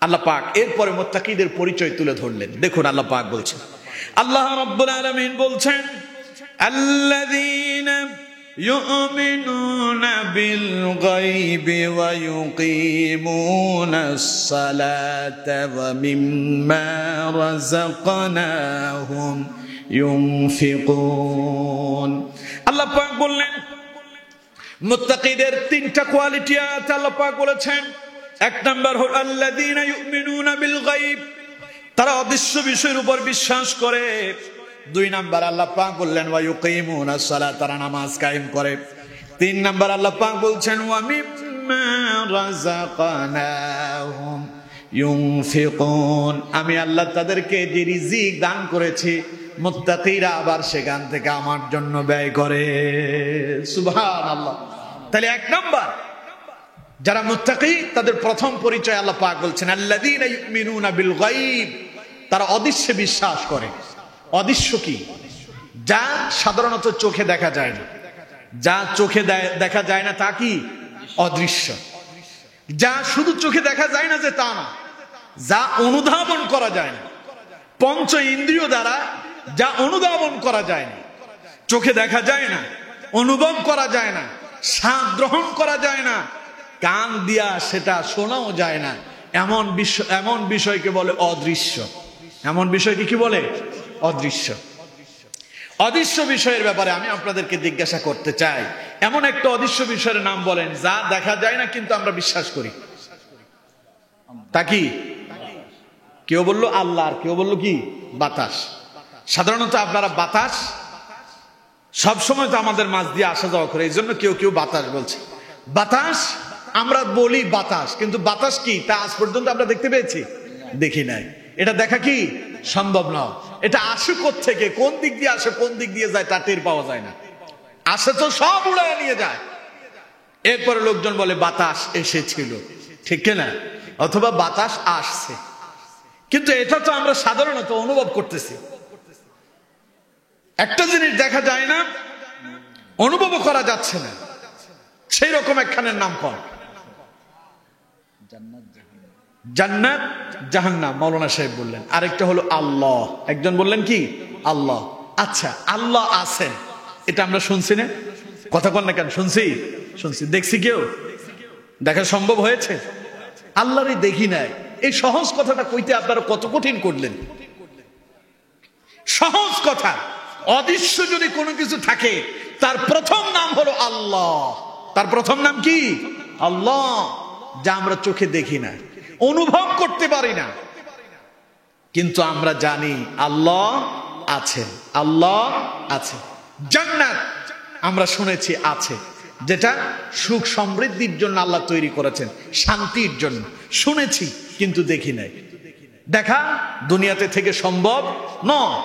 আল্লাহ পাক এরপরে মুত্তাকিদের পরিচয় তুলে ধরলেন। দেখুন আল্লাহ পাক বলছেন, আল্লাহ রাব্বুল আলামিন বলছেন আল্লাযীনা يؤمنون بالغيب ويقيمون الصلاة ومما رزقناهم ينفقون। আল্লাহ পাক বললেন মুত্তাকিদের তিনটা কোয়ালিটি আছে। আল্লাহ পাক বলেছেন এক নাম্বার হলো আল্লাযীনা ইউমিনুনা বিল গায়ব, তারা অদৃশ্য বিষয়ের উপর বিশ্বাস করে। দুই নাম্বার আল্লাহ পাক বললেন ওয়া ইউকিমুনাস সালাত, তারা নামাজ কায়েম করে। তিন নাম্বার আল্লাহ পাক বলছেন ওয়া মিম্মা রাযাকনাহুম ইউনফিকুন, আমি আল্লাহ তাদেরকে যে রিজিক দান করেছি মুত্তাকিরা আবার সেখান থেকে আমার জন্য ব্যয় করে। সুবহানাল্লাহ। তাহলে এক নাম্বার যারা মুত্তাকি তাদের প্রথম পরিচয় আল্লাহ পাক বলছেন আল্লাযীনা ইউমিনুনা বিল গায়ব, তারা অদৃশ্যে বিশ্বাস করে। অদৃশ্য কি? যা সাধারণত চোখে দেখা যায় না। যা চোখে দেখা যায় না তা কি অদৃশ্য। যা শুধু চোখে দেখা যায় না যে তা না, যা অনুধাবন করা যায় না, পঞ্চ ইন্দ্রিয় দ্বারা যা অনুধাবন করা যায় না, চোখে দেখা যায় না, অনুভব করা যায় না, স্বাদ গ্রহণ করা যায় না, কান দিয়া সেটা শোনাও যায় না, এমন বিষয়কে বলে অদৃশ্য। এমন বিষয়কে কি বলে? অদৃশ্য। অদৃশ্য বিষয়ের ব্যাপারে আমি আপনাদেরকে জিজ্ঞাসা করতে চাই, এমন একটা অদৃশ্য বিষয়ের নাম বলেন যা দেখা যায় না কিন্তু আমরা বিশ্বাস করি। তা কি? কেউ বললো আল্লাহ, আর কেউ বললো কি বাতাস। সাধারণত আপনারা বাতাস সবসময় তো আমাদের মাঝ দিয়ে আসা যাওয়া করে, এই জন্য কেউ কেউ বাতাস বলছে। বাতাস আমরা বলি বাতাস, কিন্তু বাতাস কি তা আজ পর্যন্ত আমরা দেখতে পেয়েছি? দেখি নাই। এটা দেখা কি সম্ভব নয়। এটা আসে কোত্থেকে, কোন দিক দিয়ে আসে, কোন দিক দিয়ে যায় তা টের পাওয়া যায় না। আসে তো সব উড়ায় নিয়ে যায়। এরপরে লোকজন বলে বাতাস এসেছিল, ঠিক কিনা? অথবা বাতাস আসছে। কিন্তু এটা তো আমরা সাধারণত অনুভব করতেছি। একটা জিনিস দেখা যায় না, অনুভব করা যাচ্ছে না, সেই রকম একখানের নাম কর। জান্নাত জাহান্নাম মাওলানা সাহেব বললেন। আরেকটা হলো আল্লাহ। একজন বললেন কি আল্লাহ। আচ্ছা, আল্লাহ আছেন এটা আমরা শুনছি না? কথা বল না কেন? শুনছি। দেখছি কেউ? দেখা সম্ভব হয়েছে? আল্লাহরই দেখি নাই। এই সহজ কথাটা কইতে আপনারা কত কঠিন করলেন। সহজ কথা। অদৃশ্য যদি কোনো কিছু থাকে তার প্রথম নাম হলো আল্লাহ। তার প্রথম নাম কি? আল্লাহ। যা আমরা চোখে দেখি না, অনুভব করতে পারি না, কিন্তু আমরা জানি আল্লাহ আছেন। আল্লাহ আছে। জান্নাত আমরা শুনেছি আছে, যেটা সুখ সমৃদ্ধির জন্য আল্লাহ তৈরি করেছেন, শান্তির জন্য শুনেছি কিন্তু দেখি নাই। দেখা দুনিয়াতে থেকে সম্ভব নয়,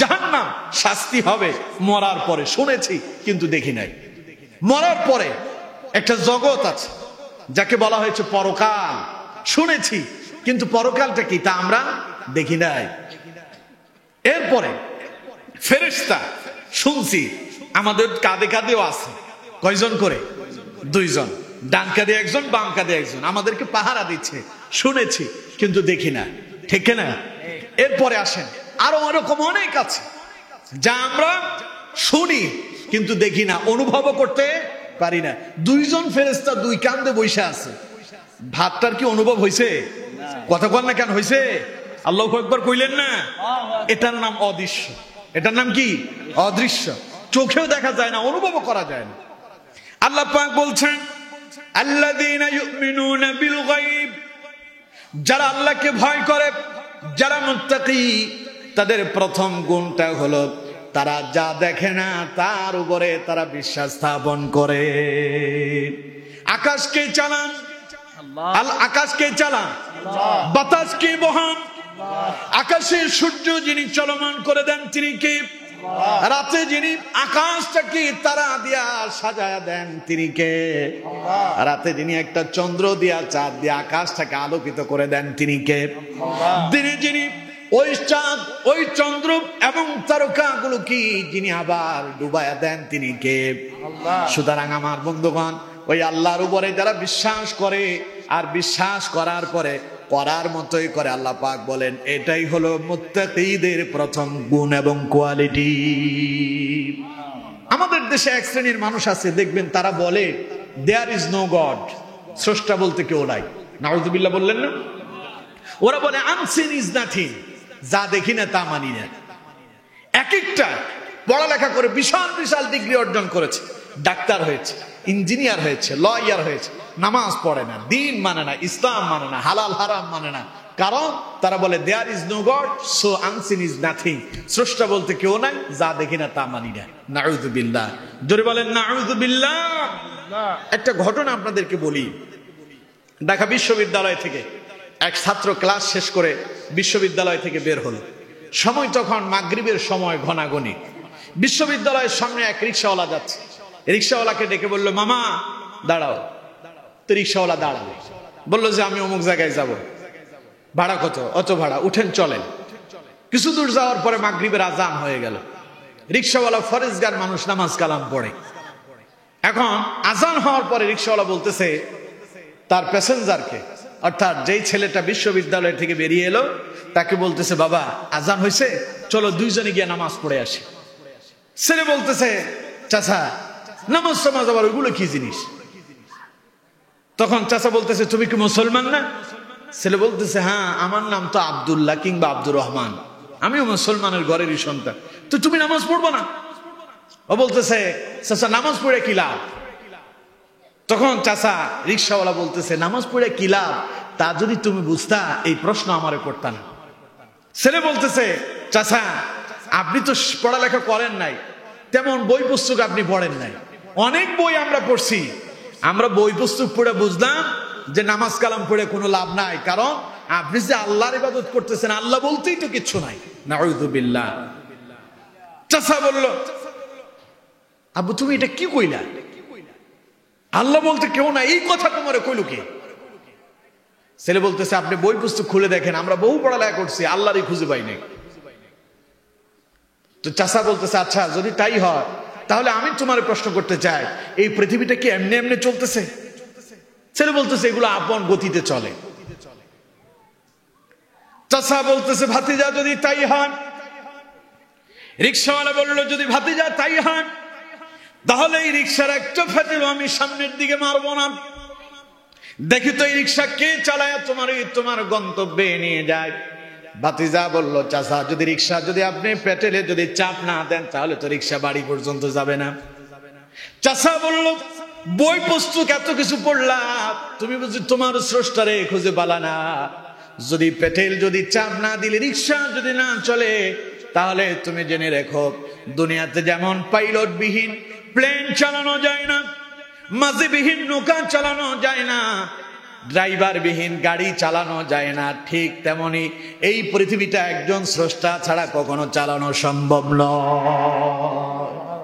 জাহান্নাম, শাস্তি হবে মরার পরে, শুনেছি কিন্তু দেখি নাই। মরার পরে একটা জগৎ আছে যাকে বলা হয়েছে পরকাল, শুনেছি কিন্তু পরকালটা কি তা আমরা দেখি নাই। এরপরে ফেরেশতা শুনছি আমাদের কাঁধে কাঁধেও আছে, কয়জন করে? 2 জন, ডান কাঁধে একজন, বাম কাঁধে একজন, আমাদেরকে পাহারা দিচ্ছে, শুনেছি কিন্তু দেখি না, ঠিক না? এরপরে আসেন আরো এরকম অনেক আছে যা আমরা শুনি কিন্তু দেখি না, অনুভব করতে পারি না। 2 জন ফেরেশতা 2 কাঁধে বসে আছে, ভাতটার কি অনুভব হয়েছে? কথা বল না কেন হয়েছে? আল্লাহু আকবার কইলেন না? এটার নাম অদৃশ্য। এটার নাম কি? অদৃশ্য। চোখেও দেখা যায় না, অনুভব করা যায় না। আল্লাহ পাক বলছেন আল্লাযীনা ইউমিনুনা বিল গায়ব, যারা আল্লাহকে ভয় করে, যারা মুত্তাকি, তাদের প্রথম গুণটা হলো তারা যা দেখে না তার উপরে তারা বিশ্বাস স্থাপন করে। আকাশকে চালান, আকাশকে চালান, বাতাসকে বহান, আকাশের সূর্য যিনি চলমান করে দেন তিনি কে? রাতে যিনি আকাশটাকে তারা দিয়া সাজায়া দেন তিনি কে? রাতে যিনি একটা চন্দ্র দিয়া চাঁদ দিয়া আকাশটাকে আলোকিত করে দেন তিনি কে? দিনে যিনি ওই চাঁদ, ওই চন্দ্র এবং তারকাগুলো কি যিনি আবার ডুবায়া দেন তিনি কে? সুতরাং আমার বন্ধুগণ, ওই আল্লাহর উপরে যারা বিশ্বাস করে আর বিশ্বাস করার পরে করার মতোই করে, আল্লাহ পাক বলেন এটাই হলো মুত্তাকিদের প্রথম গুণ এবং কোয়ালিটি। আমাদের দেশে এক শ্রেণীর মানুষ আছে, দেখবেন তারা বলে দেয়ার ইজ নো গড, স্রষ্টা বলতে কেউ নাই। নাউযুবিল্লাহ বললেন না? ওরা বলে আনসিন ইজ নাথিং, যা দেখি না তা মানি না। এক একটা পড়ালেখা করে বিশাল বিশাল ডিগ্রি অর্জন করেছে, ডাক্তার হয়েছে, ইঞ্জিনিয়ার হয়েছে, লয়ার হয়েছে, নামাজ পড়ে না, দিন মানে না, ইসলাম মানে না, হালাল হারাম মানে না। কারণ তারা বলে there is no God, so unseen is nothing, স্রষ্টা বলতে কেউ নাই, যা দেখি না তা মানি না। নাউযুবিল্লাহ, জোরে বলেন নাউযুবিল্লাহ। একটা ঘটনা আপনাদেরকে বলি। ঢাকা বিশ্ববিদ্যালয় থেকে এক ছাত্র ক্লাস শেষ করে বিশ্ববিদ্যালয় থেকে বের হলো। সময় তখন মাগরিবের সময়, ঘনাঘনি। বিশ্ববিদ্যালয়ের সামনে এক রিক্সাওয়ালা যাচ্ছে। রিক্সাওয়ালাকে ডেকে বললো, মামা দাঁড়াও। তো রিক্সাওয়ালা দাঁড়ালো, বললো যে আমি অমুক জায়গায় যাব, ভাড়া কত? অত ভাড়া, উঠেন চলেন। কিছু দূর যাওয়ার পরে মাগরিবের আজান হয়ে গেল। রিক্সাওয়ালা ফরেজগার মানুষ, নামাজ কালাম পড়ে। এখন আজান হওয়ার পরে রিক্সাওয়ালা বলতেছে তার প্যাসেঞ্জারকে, অর্থাৎ যেই ছেলেটা বিশ্ববিদ্যালয় থেকে বেরিয়ে এলো তাকে বলতেছে, বাবা আজান হয়েছে, চলো 2 জনে গিয়ে নামাজ পড়ে আসি। ছেলে বলতেছে, চাচা নামাজ সমাজ আবার ওইগুলো কি জিনিস? তখন চাচা বলতেছে, তুমি কি মুসলমান না? ছেলে বলতেছে, হ্যাঁ, আমার নাম তো আব্দুল্লাহ কিংবা আব্দুর রহমান, আমিও মুসলমানের ঘরেরই সন্তান, তো তুমি নামাজ পড়বো না? ও বলতেছে, চাচা নামাজ পড়ে কি লাভ? তখন চাচা রিক্সাওয়ালা বলতেছে, নামাজ পড়ে কি লাভ তা যদি তুমি বুঝতা এই প্রশ্ন আমারে করতা না। ছেলে বলতেছে, চাচা আপনি তো পড়ালেখা করেন নাই, তেমন বই পুস্তক আপনি পড়েন নাই। অনেক বই আমরা পড়ছি, আমরা বই পুস্তক পড়ে বুঝলাম যে নামাজ কালাম পড়ে কোনো লাভ নাই, কারণ আপনি যে আল্লাহর ইবাদত করতেছেন, আল্লাহ বলতেই তো কিচ্ছু নাই। নাউযুবিল্লাহ। চাচা বলল, আব্বু তুমি এটা কি কইলা? আল্লাহ বলতে কেউ না, এই কথা তোমারে কইলো কে? ছেলে বলতেছে, আপনি বই পুস্তক খুলে দেখেন, আমরা বহু পড়ালেখা করছি, আল্লাহরই খুঁজে পাই নাই। তো চাচা বলতেছে, আচ্ছা যদি তাই হয় তাহলে আমি তোমার প্রশ্ন করতে চাই, এই পৃথিবীটা কি এমনি এমনি চলতেছে? ছেলে বলতেছে, এগুলো আপন গতিতে চলে। চাচা বলতেছে, ভাতিজা যদি তাই হয়। রিক্সাওয়ালা বলল, যদি ভাতিজা তাই হয় তাহলে এই রিক্সার একটা ফেটেও আমি সামনের দিকে মারবো না। দেখি তো এই রিক্সা কে চালায় তোমার গন্তব্যে নিয়ে যায়। ভাতিজা বলল, চাচা যদি রিক্সা যদি আপনি পেটেলে যদি চাপ না দেন তাহলে তো রিক্সা বাড়ি পর্যন্ত যাবে না। চাচা বলল, বই পুস্তক এত কিছু পড়লাম, তুমি বুঝি তোমার স্রষ্টারে খুঁজে পালা না? যদি পেটেল যদি চাপ না দিলে রিক্সা যদি না চলে, তাহলে তুমি জেনে রেখো দুনিয়াতে যেমন পাইলট বিহীন প্লেন চালানো যায় না, মাঝিবিহীন নৌকা চালানো যায় না, ড্রাইভারবিহীন গাড়ি চালানো যায় না, ঠিক তেমনি এই পৃথিবীটা একজন স্রষ্টা ছাড়া কখনো চালানো সম্ভব নয়।